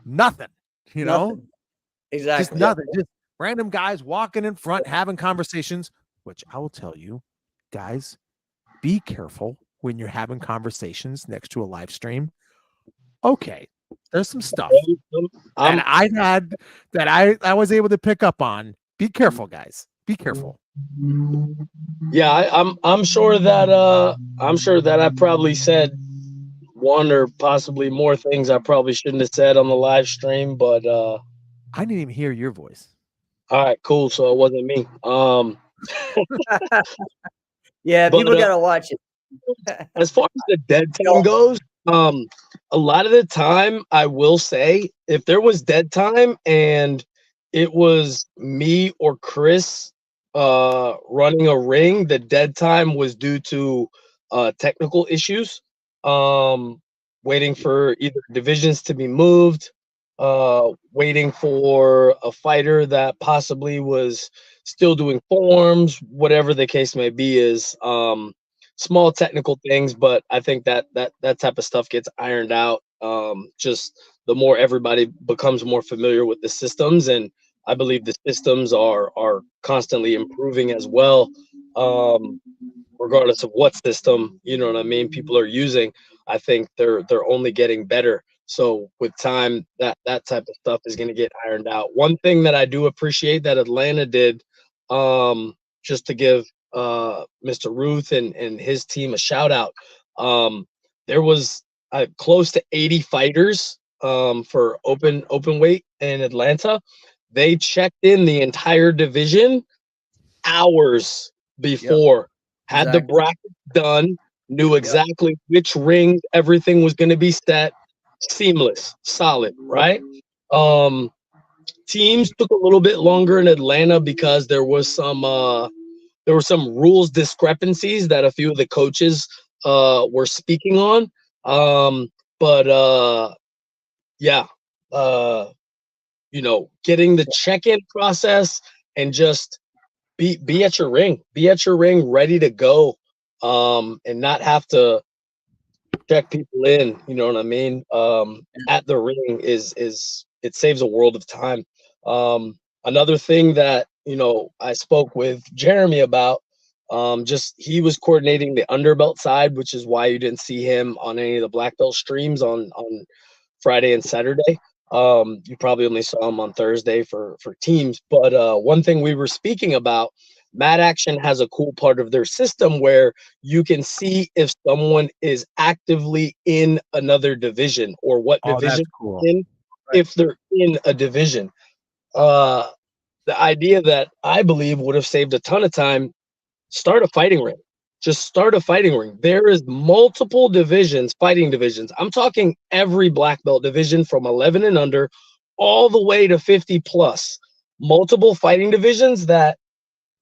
nothing, you know, Nothing. Exactly. just nothing, just random guys walking in front, having conversations, which I will tell you, guys, be careful when you're having conversations next to a live stream. Okay. There's some stuff that I had that I was able to pick up on. Be careful, guys. Be careful. Yeah, I'm sure that I probably said one or possibly more things I probably shouldn't have said on the live stream, but I didn't even hear your voice. all right, cool. So it wasn't me. Yeah, but people gotta watch it. as far as the dead time goes, a lot of the time I will say if there was dead time and it was me or Chris running a ring, the dead time was due to technical issues. Waiting for either divisions to be moved, waiting for a fighter that possibly was still doing forms, whatever the case may be, is small technical things, but I think that type of stuff gets ironed out. Just the more everybody becomes more familiar with the systems, and I believe the systems are constantly improving as well. Regardless of what system, you know what I mean, people are using, I think they're only getting better. So with time, that type of stuff is going to get ironed out. One thing that I do appreciate that Atlanta did, just to give Mr. Ruth and his team a shout out. There was close to 80 fighters for open weight in Atlanta, they checked in the entire division hours before, had the Exactly. bracket done, knew exactly which ring everything was going to be set, seamless, solid, right? Teams took a little bit longer in Atlanta because there were some rules discrepancies that a few of the coaches were speaking on. But yeah, getting the check-in process and just be at your ring, ready to go, and not have to check people in. You know what I mean? At the ring is it saves a world of time. Another thing that I spoke with Jeremy about, just he was coordinating the underbelt side, which is why you didn't see him on any of the black belt streams on Friday and Saturday. You probably only saw him on Thursday for teams. But one thing we were speaking about, Mad Action has a cool part of their system where you can see if someone is actively in another division or what Oh, that's division cool. in, if they're in a division. The idea that I believe would have saved a ton of time, start a fighting ring. Just start a fighting ring. There is multiple divisions, fighting divisions. I'm talking every black belt division from 11 and under all the way to 50 plus. Multiple fighting divisions that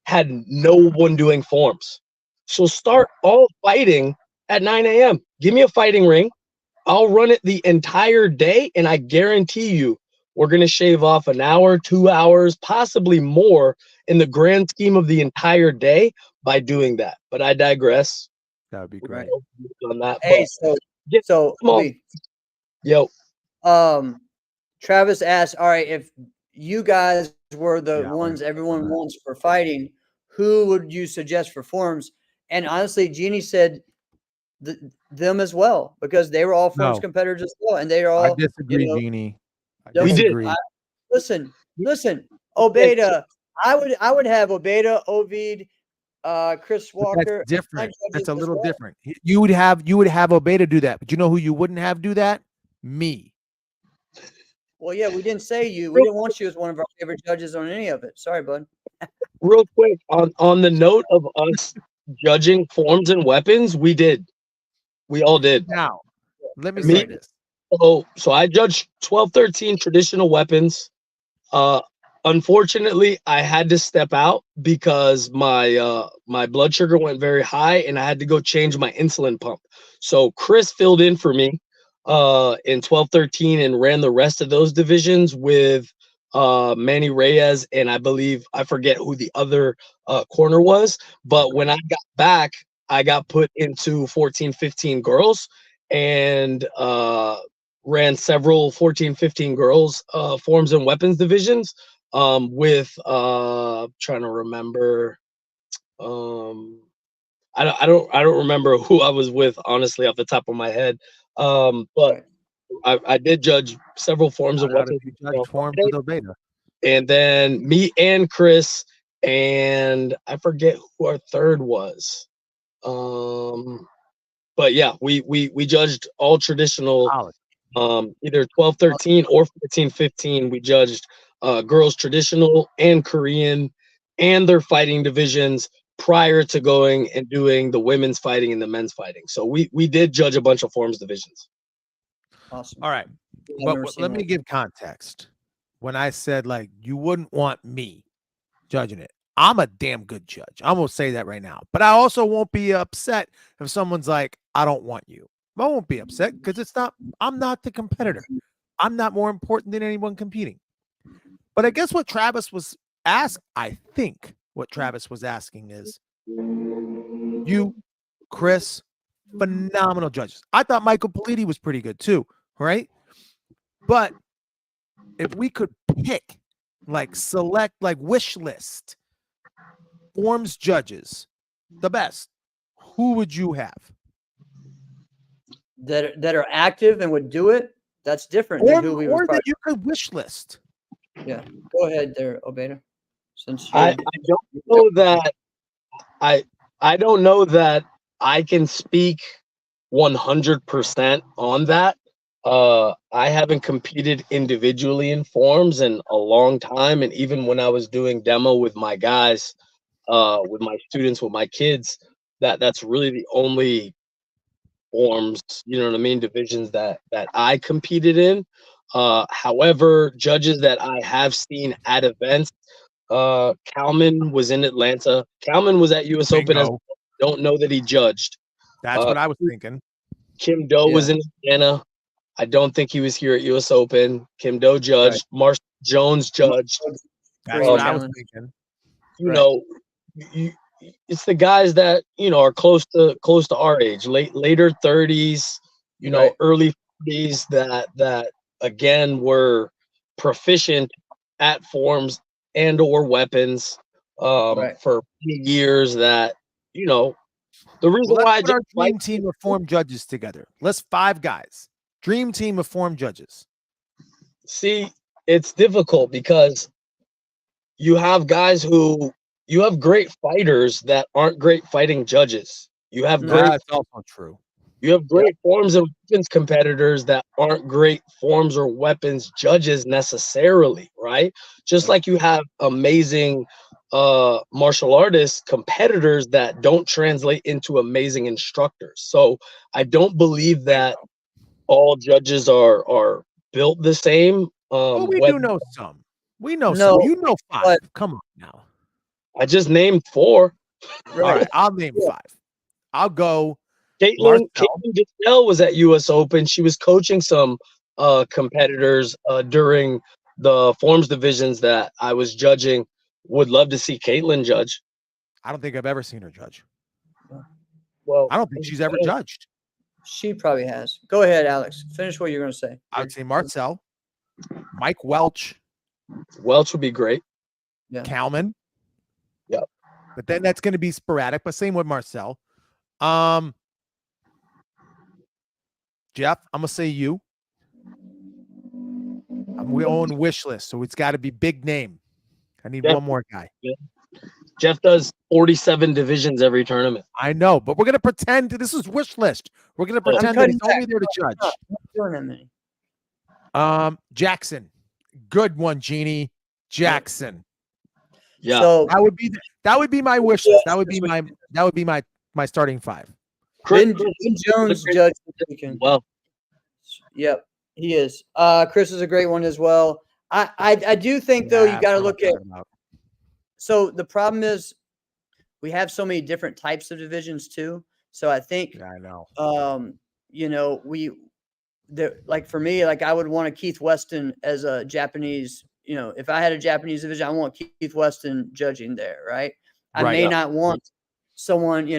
had no one doing forms. So start all fighting at 9 a.m. Give me a fighting ring. I'll run it the entire day, and I guarantee you we're going to shave off an hour, 2 hours, possibly more in the grand scheme of the entire day by doing that. But I digress That would be great. on that. Hey, But so come on. Yo, Travis asked, all right, if you guys were the Yeah, ones everyone wants for fighting, who would you suggest for forms? And honestly, Jeannie said them as well, because they were all forms No. competitors as well, and they're I all disagree, Jeannie. I don't- We did. disagree. Listen, Obeda. I would have Obeda, Ovid, Chris But Walker. that's different. That's a judges as little well. different. You would have Obeda do that, but you know who you wouldn't have do that? Me. Well, yeah, we didn't say you. We didn't want you as one of our favorite judges on any of it. Sorry, bud. Real quick, on the note of us judging forms and weapons, we did. We all did. Now, let me Me- say this. So I judged 12, 13 traditional weapons. Unfortunately, I had to step out because my blood sugar went very high and I had to go change my insulin pump. So Chris filled in for me in 12, 13 and ran the rest of those divisions with Manny Reyes, and I forget who the other corner was. But when I got back, I got put into 14, 15 girls and ran several 14, 15 girls forms and weapons divisions with trying to remember. I don't remember who I was with, honestly, off the top of my head. But I did judge several forms of weapons. You judge forms with Obeda. And then me and Chris, and I forget who our third was. But yeah, we judged all traditional, either 12, 13 or 14, 15. We judged girls traditional and Korean and their fighting divisions prior to going and doing the women's fighting and the men's fighting. So we did judge a bunch of forms divisions. Awesome. All right. But let me give context. When I said, like, you wouldn't want me judging it, I'm a damn good judge. I'm going to say that right now. But I also won't be upset if someone's like, I don't want you. I won't be upset because I'm not the competitor. I'm not more important than anyone competing. But I guess what Travis was asking is, you, Chris, phenomenal judges. I thought Michael Politi was pretty good too, right? But if we could pick, select, wish list forms judges, the best, who would you have? That are active and would do it? That's different than who we would that you could wish list. Yeah, go ahead there, Obeda. Since I don't know that I can speak 100% on that. I haven't competed individually in forms in a long time, and even when I was doing demo with my guys, with my students, with my kids, that's really the only forms, you know what I mean, divisions that I competed in. However, judges that I have seen at events, Kalman was in Atlanta. Kalman was at US Open as Bingo. don't know that he judged. That's what I was thinking. Kim Do was in Atlanta. I don't think he was here at US Open. Kim Do judged. Marshall Jones judged. That's what I was thinking. You know, you, it's the guys that are close to our age, later 30s, early 40s, that again were proficient at forms and or weapons for years. That the reason Well, why let's put our dream team of form judges together. Let's 5 guys. Dream team of form judges. See, it's difficult because you have guys who you have great fighters that aren't great fighting judges. You have great. That's also true. You have great forms and weapons competitors that aren't great forms or weapons judges necessarily, right? Just like you have amazing martial artists competitors that don't translate into amazing instructors. So I don't believe that all judges are built the same. Well, we do know some. We know some. You know 5. Come on now. I just named 4. All right, I'll name 5. I'll go. Caitlin Giselle was at US Open. She was coaching some competitors during the forms divisions that I was judging. Would love to see Caitlin judge. I don't think I've ever seen her judge. Well, I don't think she's ever judged. She probably has. Go ahead, Alex. Finish what you're going to say. I would say Marcel, Mike Welch. Welch would be great. Yeah. Kalman. Yep. But then that's going to be sporadic, but same with Marcel. Jeff, I'm going to say you. We own wish list, so it's got to be big name. I need one more guy. Yeah. Jeff does 47 divisions every tournament. I know, but we're going to pretend this is wish list. We're going to pretend that he's only there to judge. Jackson. Good one, Jeannie. Jackson. Yeah. So that would be my wish list. That would be my starting 5. Ben Jones judge. Well. Yep, he is. Chris is a great one as well. I do think though you got to look at. So the problem is we have so many different types of divisions too. So I think I know. Like for me, like I would want a Keith Weston as a Japanese. If I had a Japanese division, I want Keith Weston judging there, right? I may not want someone.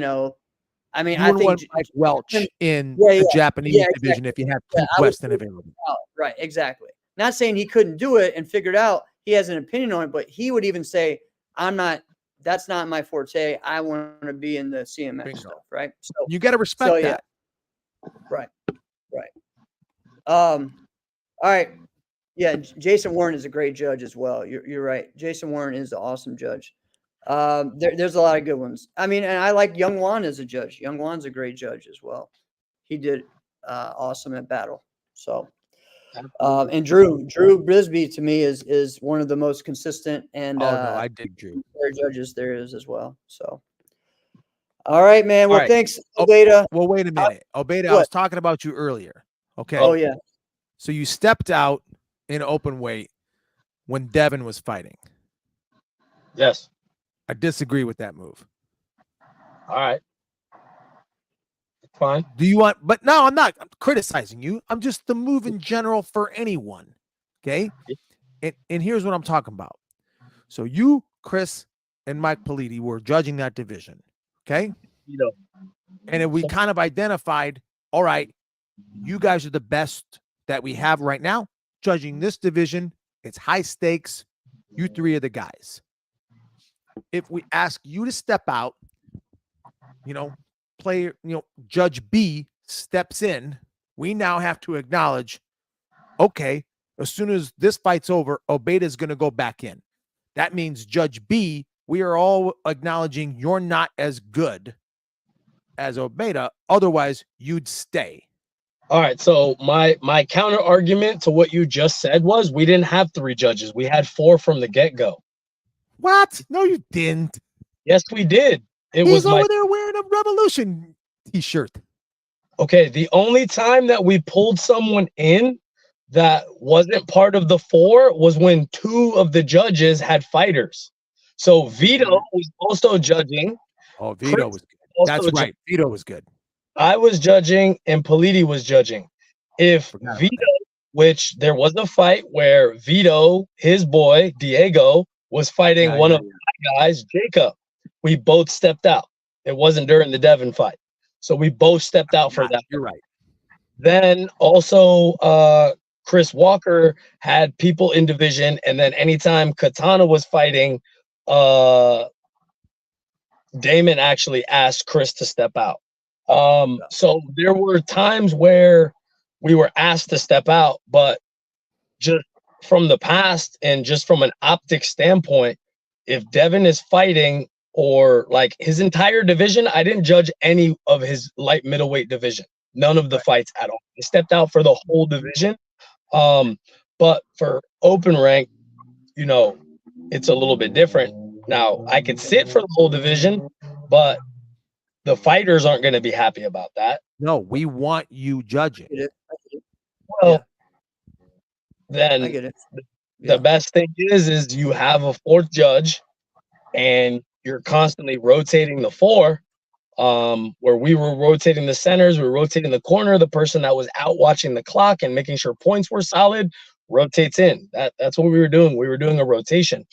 I mean, I think Mike Welch in the Japanese division if you have Keith Weston available. Right, exactly. Not saying he couldn't do it and figure it out. He has an opinion on it, but he would even say, that's not my forte. I want to be in the CMS stuff, right? So you got to respect that. Right. All right. Yeah, Jason Warren is a great judge as well. You're right. Jason Warren is an awesome judge. There's a lot of good ones. I mean, and I like Young Wan as a judge. Young Wan's a great judge as well. He did awesome at battle. So, and Drew Brisby to me is one of the most consistent and I dig Drew. Judges there is as well. So, all right, man. Well, thanks, Obeda. Well, wait a minute, Obeda. I was talking about you earlier. Okay. Oh yeah. So you stepped out in open weight when Devin was fighting. Yes. I disagree with that move. All right. Fine. Do you want, but no, I'm not criticizing you. I'm just the move in general for anyone. Okay. And here's what I'm talking about. So you, Chris, and Mike Politi were judging that division. Okay. And then we kind of identified, all right, you guys are the best that we have right now. Judging this division, it's high stakes. You 3 are the guys. If we ask you to step out, Judge B steps in, we now have to acknowledge, okay, as soon as this fight's over, Obeda is going to go back in. That means Judge B, we are all acknowledging you're not as good as Obeda. Otherwise, you'd stay. All right, so my counter argument to what you just said was we didn't have 3 judges. We had 4 from the get-go. What? No, you didn't. Yes, we did. It He's was my over there wearing a Revolution t-shirt. okay. The only time that we pulled someone in that wasn't part of the 4 was when 2 of the judges had fighters. So Vito was also judging. Oh, Chris Vito was good. also That's right. Vito was good. I was judging and Politi was judging. If Forgot about Vito, that. which there was a fight where Vito, his boy Diego, was fighting one of my guys, Jacob. We both stepped out. It wasn't during the Devon fight, so we both stepped out for that. You're right. Then also, Chris Walker had people in division, and then anytime Katana was fighting, Damon actually asked Chris to step out. So there were times where we were asked to step out, but just from the past and just from an optics standpoint, if Devin is fighting or like his entire division, I didn't judge any of his light middleweight division. None of the fights at all. He stepped out for the whole division. But for open rank, you know, it's a little bit different. Now I could sit for the whole division, but the fighters aren't going to be happy about that. No, we want you judging. I get it. Well, I then get it. the best thing is you have a 4th judge and you're constantly rotating the 4. Where we were rotating the centers, we were rotating the corner. The person that was out watching the clock and making sure points were solid rotates in. That's what we were doing. We were doing a rotation.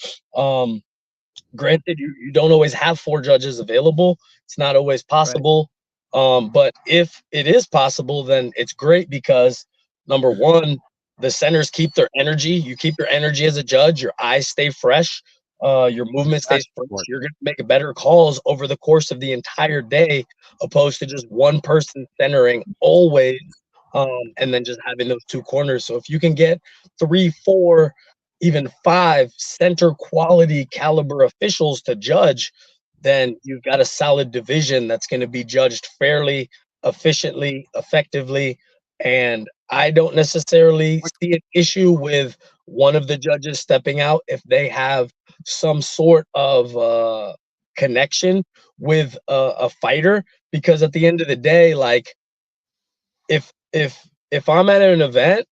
Granted, you don't always have 4 judges available. It's not always possible. But if it is possible, then it's great because number one, the centers keep their energy. You keep your energy as a judge. Your eyes stay fresh. Your movement stays fresh. You're going to make better calls over the course of the entire day, opposed to just one person centering always, and then just having those 2 corners. So if you can get 3, 4, even 5 center quality caliber officials to judge, then you've got a solid division that's going to be judged fairly, efficiently, effectively. And I don't necessarily see an issue with one of the judges stepping out if they have some sort of connection with a fighter, because at the end of the day, like if I'm at an event,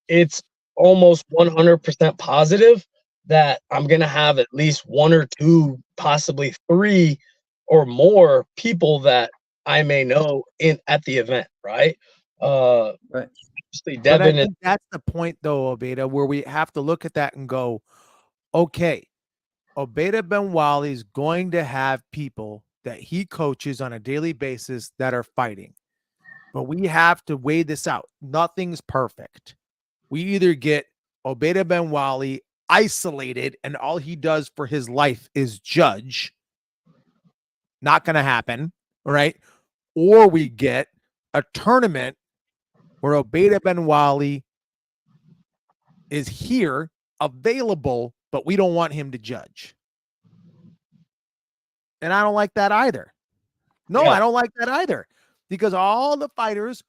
it's almost 100% positive that I'm going to have at least 1 or 2, possibly 3 or more people that I may know at the event, right? Right. But I Devin is think that's the point, though, Obeda, where we have to look at that and go, okay, Obeda Benwali is going to have people that he coaches on a daily basis that are fighting. But we have to weigh this out. Nothing's perfect. We either get Obeda Benwali isolated and all he does for his life is judge. Not going to happen, right? Or we get a tournament where Obeda Benwali is here, available, but we don't want him to judge. And I don't like that either. No, I don't like that either. Because all the fighters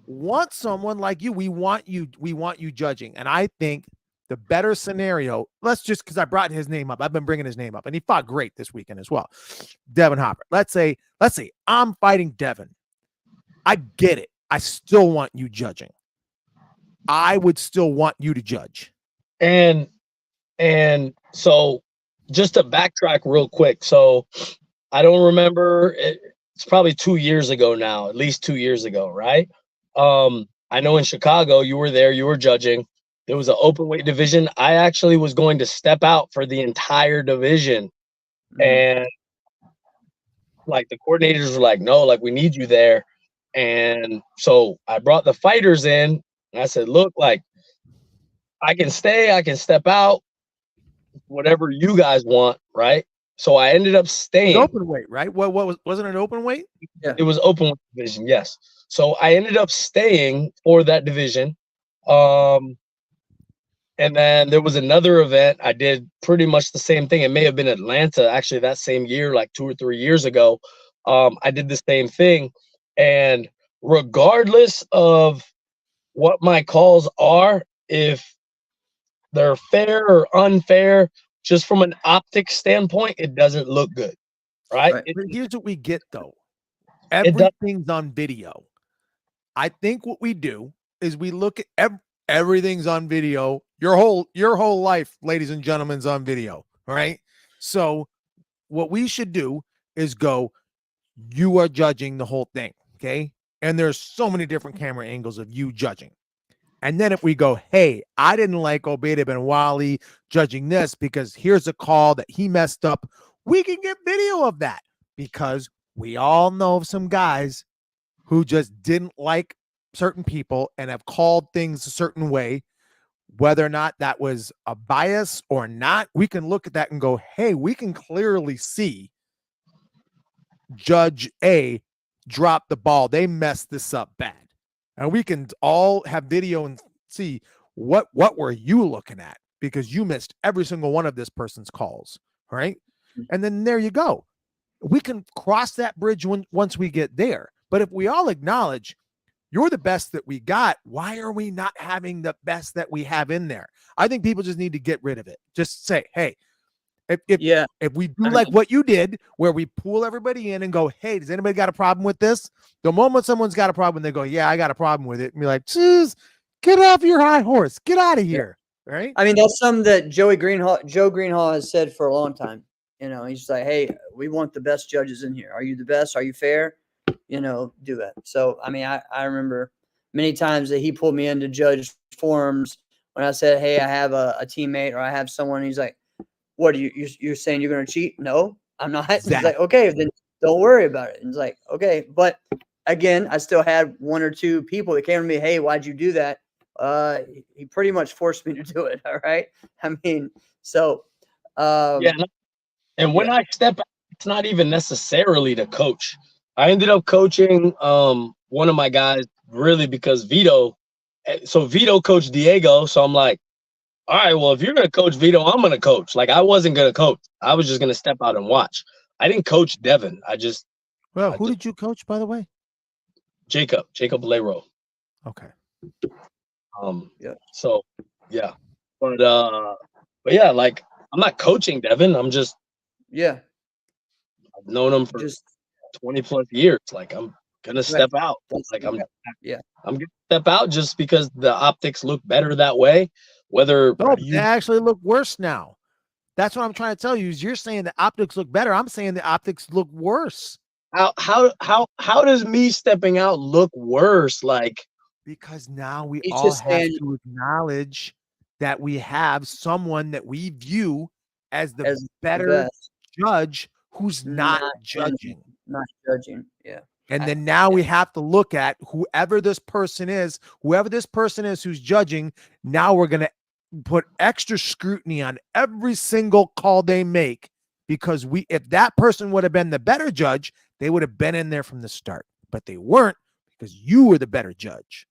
want someone like you. We want you judging. And I think the better scenario, let's just, because I brought his name up. I've been bringing his name up, and he fought great this weekend as well. Devin Hopper. Let's say I'm fighting Devin. I get it. I still want you judging. I would still want you to judge. And so just to backtrack real quick. So I don't remember, it's probably 2 years ago now, at least 2 years ago, right? I know in Chicago, you were there, you were judging. There was an open weight division. I actually was going to step out for the entire division. And like the coordinators were like, no, like we need you there. And so I brought the fighters in and I said, look, like I can stay, I can step out, whatever you guys want, right? So I ended up staying. Open weight, right? What wasn't it open weight? Yeah. It was open weight division, yes. So I ended up staying for that division. And then there was another event. I did pretty much the same thing. It may have been Atlanta, actually, that same year, like 2 or 3 years ago. I did the same thing. And regardless of what my calls are, if they're fair or unfair, just from an optics standpoint, it doesn't look good, right? Right. But here's what we get though. It does. Everything's on video. I think what we do is we look at everything's on video. Your whole life, ladies and gentlemen, is on video, right? So what we should do is go, you are judging the whole thing, okay? And there's so many different camera angles of you judging. And then if we go, hey, I didn't like Obeda Ben Wali judging this because here's a call that he messed up, we can get video of that because we all know of some guys who just didn't like certain people and have called things a certain way, whether or not that was a bias or not. We can look at that and go, hey, we can clearly see Judge A dropped the ball. They messed this up bad. And we can all have video and see what were you looking at, because you missed every single one of this person's calls, right? And then there you go. We can cross that bridge once we get there. But if we all acknowledge you're the best that we got, why are we not having the best that we have in there? I think people just need to get rid of it. Just say, hey, if we do like what you did, where we pull everybody in and go, hey, does anybody got a problem with this? The moment someone's got a problem, they go, yeah, I got a problem with it. And be like, jeez, get off your high horse. Get out of here. Right? I mean, that's something that Joe Greenhall has said for a long time. You know, he's like, hey, we want the best judges in here. Are you the best? Are you fair? You know, do it. So, I mean, I remember many times that he pulled me into judge forums when I said, hey, I have a teammate or I have someone. He's like, what are you're saying you're going to cheat? No, I'm not. Exactly. He's like, okay, then don't worry about it. And it's like, okay. But again, I still had one or two people that came to me, hey, why'd you do that? He pretty much forced me to do it. All right. I mean, so yeah. And when I step out, it's not even necessarily to coach. I ended up coaching one of my guys really because Vito coached Diego. So I'm like, all right, well, if you're going to coach Vito, I'm going to coach. Like, I wasn't going to coach. I was just going to step out and watch. I didn't coach Devin. Who did you coach, by the way? Jacob Lero. Okay. Yeah. So, yeah. But yeah, like, I'm not coaching Devin. I'm just, yeah. I've known him for just 20 plus years. Like, I'm going to step out. Like, I'm going to step out just because the optics look better that way. Whether they actually look worse now. That's what I'm trying to tell you. Is you're saying the optics look better. I'm saying the optics look worse. How does me stepping out look worse? Like, because now we all have to acknowledge that we have someone that we view as the better judge who's not judging. Not judging. Yeah. And then now we have to look at whoever this person is who's judging. Now we're going to put extra scrutiny on every single call they make, because if that person would have been the better judge, they would have been in there from the start, but they weren't because you were the better judge.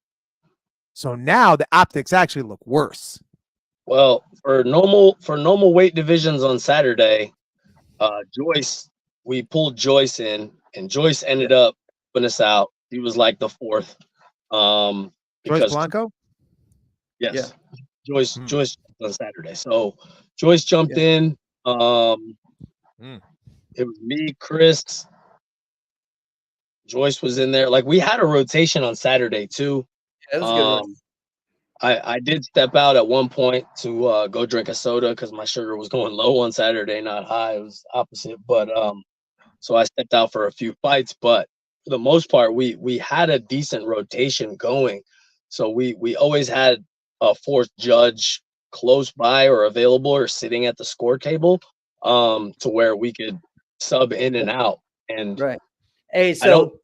So now the optics actually look worse. Well, for normal weight divisions on Saturday, we pulled Joyce in, and Joyce ended up putting us out. He was like the fourth. Joyce Blanco? Yes. Yeah. Joyce on Saturday. So Joyce jumped in. It was me, Chris. Joyce was in there. Like, we had a rotation on Saturday too. Yeah, it was good. I did step out at one point to go drink a soda because my sugar was going low on Saturday, not high. It was opposite. But so I stepped out for a few fights. But for the most part, we had a decent rotation going. So we always had a fourth judge close by or available or sitting at the score table to where we could sub in and out. And hey, so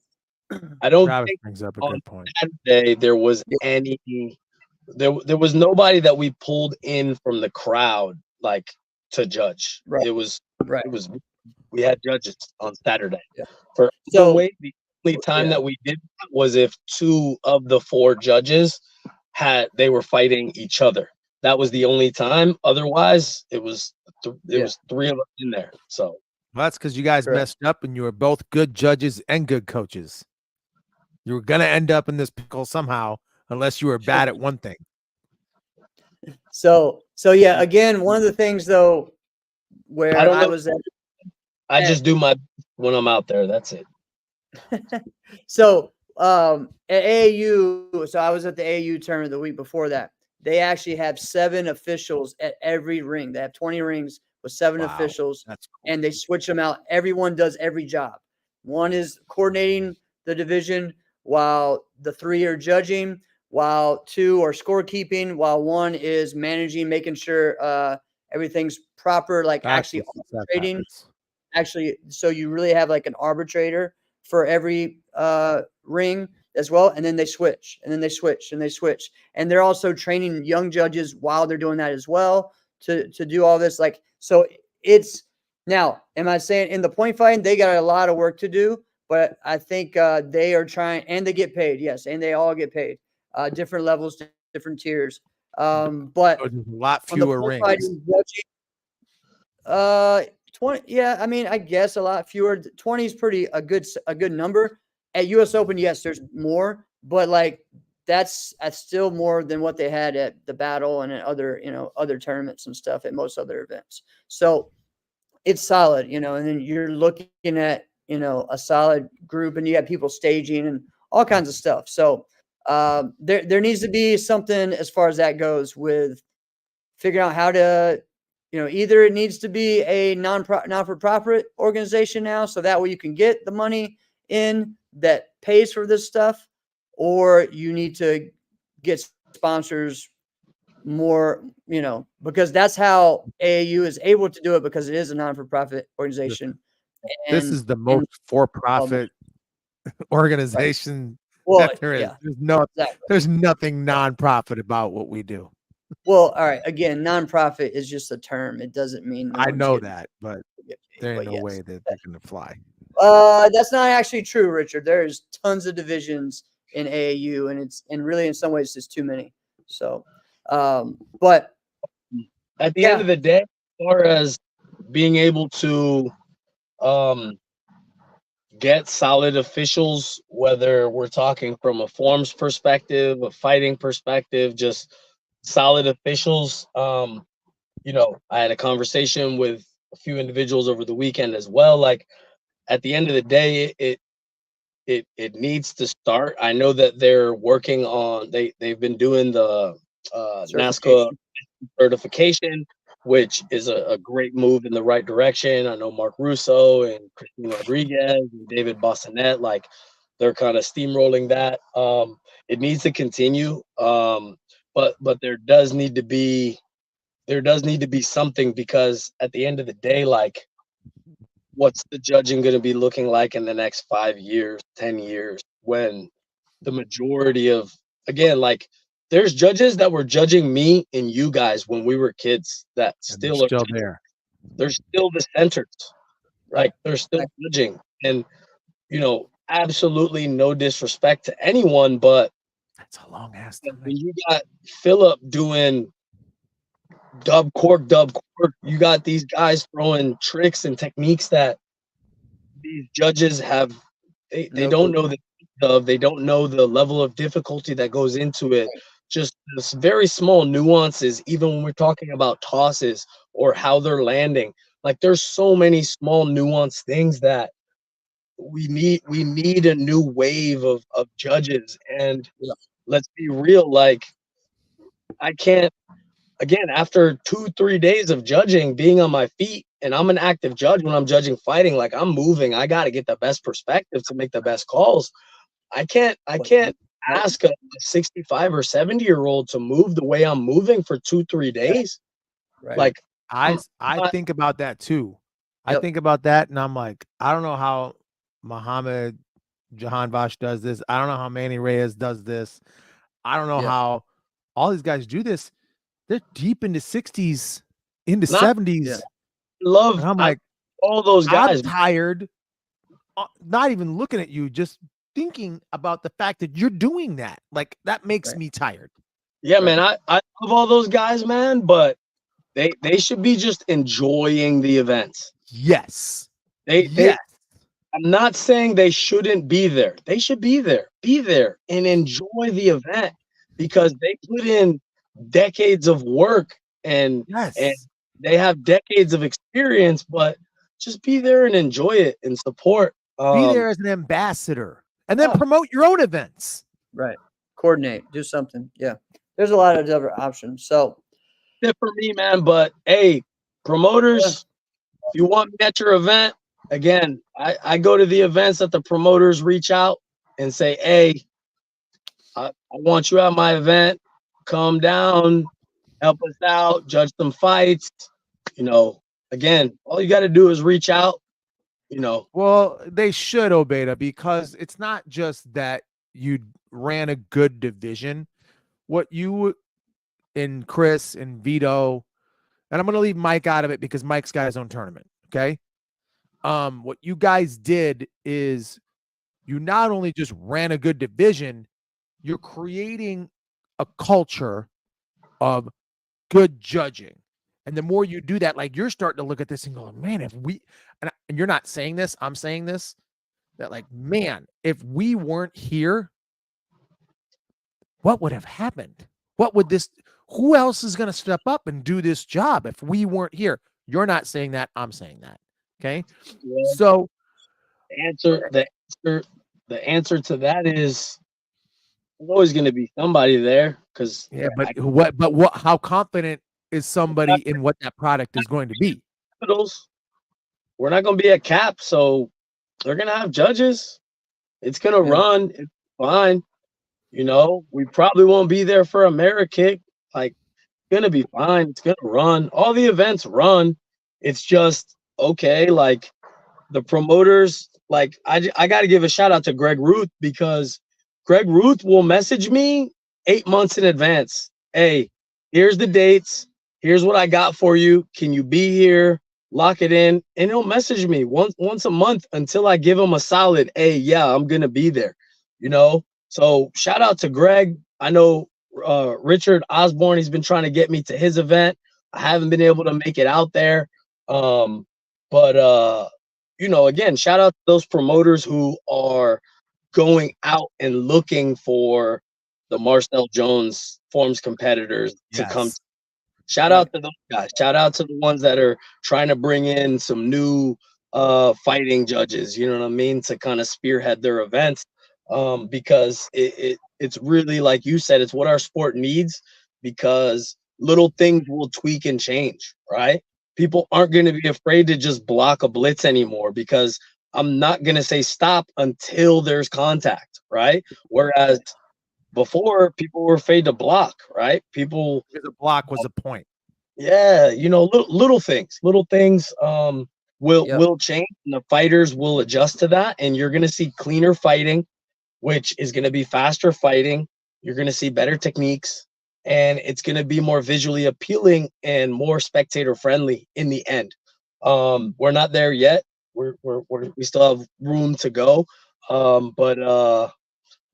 I don't Travis think brings up a on good point. Saturday there was there was nobody that we pulled in from the crowd like to judge. It was we had judges on Saturday. Yeah. For the only time that we did that was if two of the four judges they were fighting each other. That was the only time. Otherwise, it was was three of us in there. So well, that's because you guys messed up and you were both good judges and good coaches. You were gonna end up in this pickle somehow, unless you were bad at one thing. So yeah, again, one of the things though where I don't know. was at, I just do my when I'm out there. That's it. so at AAU, so I was at the AAU tournament the week before that. They actually have 7 officials at every ring. They have 20 rings with 7 Wow, officials, that's cool. and they switch them out. Everyone does every job. One is coordinating the division, while the 3 are judging, while 2 are scorekeeping, while 1 is managing, making sure everything's proper, like actually Practice, that arbitrating. happens. Actually, so you really have like an arbitrator for every ring as well, and then they switch, and then they switch, and they switch, and they're also training young judges while they're doing that as well to do all this. Like, so it's now. Am I saying in the point fighting they got a lot of work to do? But I think they are trying, and they get paid. Yes, and they all get paid. Different levels, different tiers. But So there's a lot on the fewer point rings. fighting judging, 20, yeah, I mean, I guess a lot fewer. 20 is pretty a good number. At US Open, yes, there's more, but like that's still more than what they had at the Battle and at other tournaments and stuff at most other events. So it's solid, and then you're looking at, a solid group, and you have people staging and all kinds of stuff. So there needs to be something as far as that goes with figuring out how to, either it needs to be a non-for-profit organization now, so that way you can get the money in that pays for this stuff, or you need to get sponsors more, because that's how AAU is able to do it, because it is a non-for-profit organization. This is the most for-profit organization that there is. Yeah, Exactly. There's nothing non-profit about what we do. Well, all right. Again, nonprofit is just a term. It doesn't mean I know that, but there ain't no way that they're going to fly. That's not actually true, Richard. There's tons of divisions in AAU, and really in some ways it's too many. So, but at the end of the day, as far as being able to get solid officials, whether we're talking from a forms perspective, a fighting perspective, just solid officials. I had a conversation with a few individuals over the weekend as well. Like, at the end of the day, it needs to start. I know that they're working on, they've been doing the NASCA certification, which is a great move in the right direction. I know Mark Russo and Christine Rodriguez and David Bossanet, like, they're kind of steamrolling that. It needs to continue. But there does need to be something, because at the end of the day, like, what's the judging going to be looking like in the next 5 years, 10 years, when the majority of, again, like, there's judges that were judging me and you guys when we were kids that still are there. They're still the centers. Right. Like, they're still judging. And, absolutely no disrespect to anyone, but that's a long ass time. When you got Phillip doing dub cork, you got these guys throwing tricks and techniques that these judges have, they don't know they don't know the level of difficulty that goes into it. Just this very small nuances, even when we're talking about tosses or how they're landing. Like, there's so many small nuanced things that we need a new wave of judges. And let's be real, like, I can't, again, after 2-3 days of judging, being on my feet, and I'm an active judge when I'm judging fighting, like, I'm moving, I got to get the best perspective to make the best calls. I can't ask a 65 or 70-year-old to move the way I'm moving for 2-3 days. Right. Like, I think about that too. I think about that, and I'm like, I don't know how Muhammad Jahanbash does this. I don't know how Manny Reyes does this. I don't know how all these guys do this. They're deep into 60s, into 70s. Love. And I'm like, all those guys. I'm tired. Not even looking at you, just thinking about the fact that you're doing that. Like, that makes me tired. Yeah, man. I love all those guys, man, but they should be just enjoying the events. Yes. They I'm not saying they shouldn't be there. They should be there. Be there and enjoy the event because they put in decades of work and Yes. they have decades of experience, but just be there and enjoy it and support. Be there as an ambassador and then Yeah. promote your own events. Right. Coordinate. Do something. Yeah. There's a lot of other options. So It for me, man. But hey, promoters, if you want me at your event, again, I go to the events that the promoters reach out and say, hey, I want you at my event. Come down, help us out, judge some fights. You know, again, all you got to do is reach out. You know, Well, they should, Obeda, because it's not just that you ran a good division. What you and Chris and Vito, and I'm going to leave Mike out of it because Mike's got his own tournament. Okay. What you guys did is you not only just ran a good division, you're creating a culture of good judging. And the more you do that, like you're starting to look at this and go, man, if we, and you're not saying this, I'm saying this, that like, man, if we weren't here, what would have happened? What would this, who else is going to step up and do this job if we weren't here? You're not saying that. I'm saying that. Okay. So the answer to that is there's always going to be somebody there because yeah, but how confident is somebody in what that product is going to be? we're not going to be a cap, so they're going to have judges. It's going to run. It's fine. You know, we probably won't be there for a merit kick. Like, gonna be fine. It's gonna run. All the events run. It's just okay. Like the promoters, like I got to give a shout out to Greg Ruth because Greg Ruth will message me 8 months in advance. Hey, here's the dates. Here's what I got for you. Can you be here? Lock it in, and he'll message me once a month until I give him a solid. Hey, yeah, I'm gonna be there. You know. So shout out to Greg. I know Richard Osborne. He's been trying to get me to his event. I haven't been able to make it out there. But you know, again, shout out to those promoters who are going out and looking for the Marcel Jones forms competitors to come. Yes. Shout out to those guys. Shout out to the ones that are trying to bring in some new fighting judges, you know what I mean, to kind of spearhead their events. Because it's really, like you said, it's what our sport needs because little things will tweak and change, right? People aren't going to be afraid to just block a blitz anymore because I'm not going to say stop until there's contact, right? Whereas before, people were afraid to block, right? People, the block was a point. yeah, you know, little things will change, and the fighters will adjust to that, and you're going to see cleaner fighting, which is going to be faster fighting. You're going to see better techniques, and it's going to be more visually appealing and more spectator friendly in the end. We're not there yet. We still have room to go. But Well,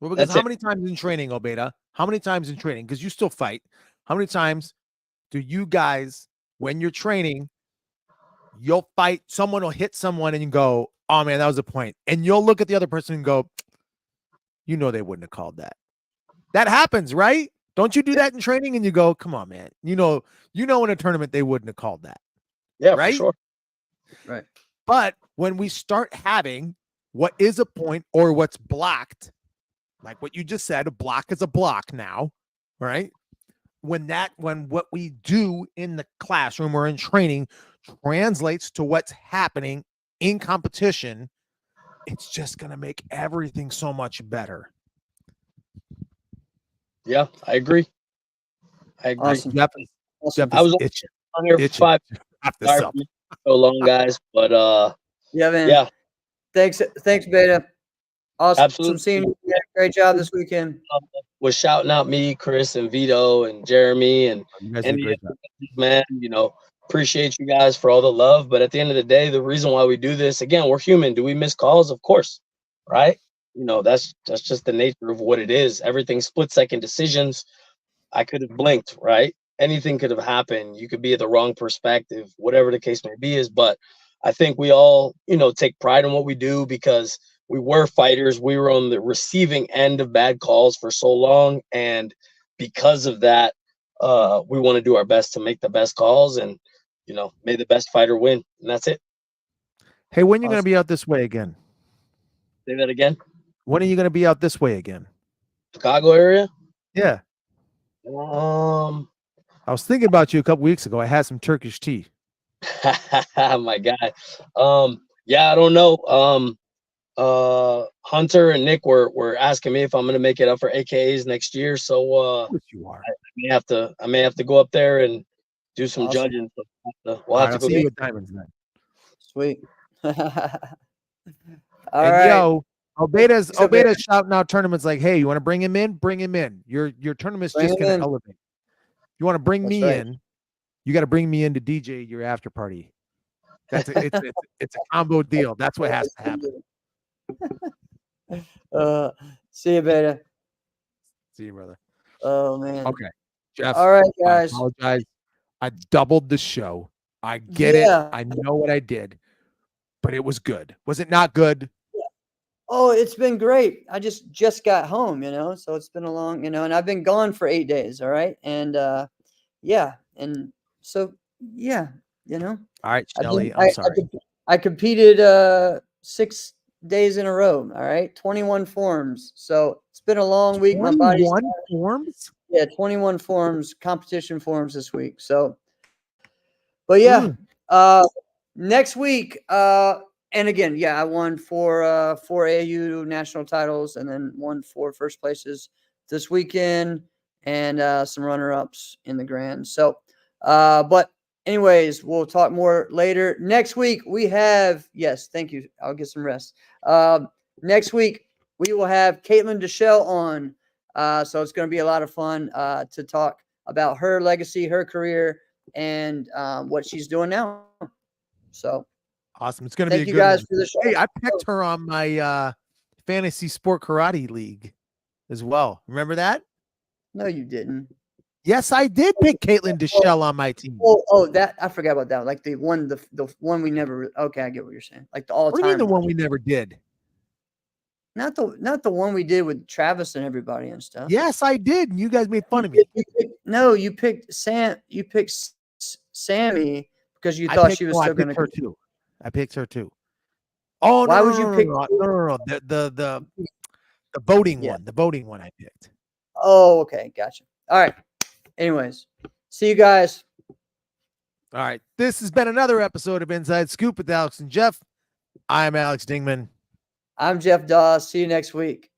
because how many times in training, Obeda? How many times in training? Because you still fight. How many times do you guys, when you're training, you'll fight, someone will hit someone and you go, oh man, that was a point. And you'll look at the other person and go, you know, they wouldn't have called that. That happens, right? Don't you do that in training? And you go, come on, man. You know, in a tournament, they wouldn't have called that. Yeah, right? for sure. Right. But when we start having what is a point or what's blocked, like what you just said, a block is a block now, right? When what we do in the classroom or in training translates to what's happening in competition, it's just going to make everything so much better. Yeah, I agree. Awesome. Awesome. I was on here for 5 so long, guys, but yeah, man. Yeah. Thanks, Beta. Awesome. Absolutely. Seeing you. Great job this weekend. Was shouting out me, Chris, and Vito, and Jeremy, and man, you know, appreciate you guys for all the love. But at the end of the day, the reason why we do this, again, we're human. Do we miss calls? Of course, right? You know, that's just the nature of what it is. Everything split-second decisions. I could have blinked, right? Anything could have happened. You could be at the wrong perspective, whatever the case may be. But I think we all, take pride in what we do because we were fighters. We were on the receiving end of bad calls for so long. And because of that, we want to do our best to make the best calls and, may the best fighter win. And that's it. Hey, when you going to Awesome. be out this way again? Say that again. When are you going to be out this way again? Chicago area? Yeah. I was thinking about you a couple weeks ago. I had some Turkish tea. My God. Yeah, I don't know. Hunter and Nick were asking me if I'm gonna make it up for AKAs next year. So Of course you are. I may have to go up there and do some Awesome. judging. So we'll All have right, to I'll go see get you at Diamonds then. Sweet. All And right. yo, Obeda's What's up, man? shouting out tournaments like, hey, you want to bring him in? Bring him in. Your tournament's Bring just him gonna in. elevate. You want to bring That's me right. in? You got to bring me in to DJ your after party. It's a combo deal. That's what has to happen. See you, Beta. See you, brother. Oh man. Okay, Jeff. All right, I guys. apologize. I doubled the show. I get it. I know what I did, but it was good. Was it not good? Oh, it's been great. I just got home, so it's been a long, and I've been gone for 8 days. All right. And yeah. And so, yeah, All right, I Shelly. did- I'm sorry. I competed 6 days in a row. All right. 21 forms. So it's been a long week. My body's 21 forms? Yeah, 21 forms, competition forms this week. So, but yeah, next week, and again, yeah, I won four AU national titles and then won 4 first places this weekend and some runner-ups in the grand. So, but anyways, we'll talk more later. Next week we have, yes, thank you. I'll get some rest. Next week we will have Caitlin Deschelle on. So it's going to be a lot of fun to talk about her legacy, her career, and what she's doing now. So awesome. It's going to be a thank you good guys one. for the show. Hey, I picked her on my fantasy sport karate league as well. Remember that? No, you didn't. Yes, I did pick Caitlin Deschelle on my team. That I forgot about that. Like the one we never. Okay, I get what you're saying. Like the all What do you mean time the one we never did? Not the one we did with Travis and everybody and stuff. Yes, I did. And you guys made fun of me. You picked Sam. You picked Sammy because you thought she was still going to. I picked her too. Oh, why no, would you pick? No. The voting one. The voting one I picked. Oh, okay, gotcha. All right. Anyways, see you guys. All right. This has been another episode of Inside Scoop with Alex and Jeff. I'm Alex Dingman. I'm Jeff Dawes. See you next week.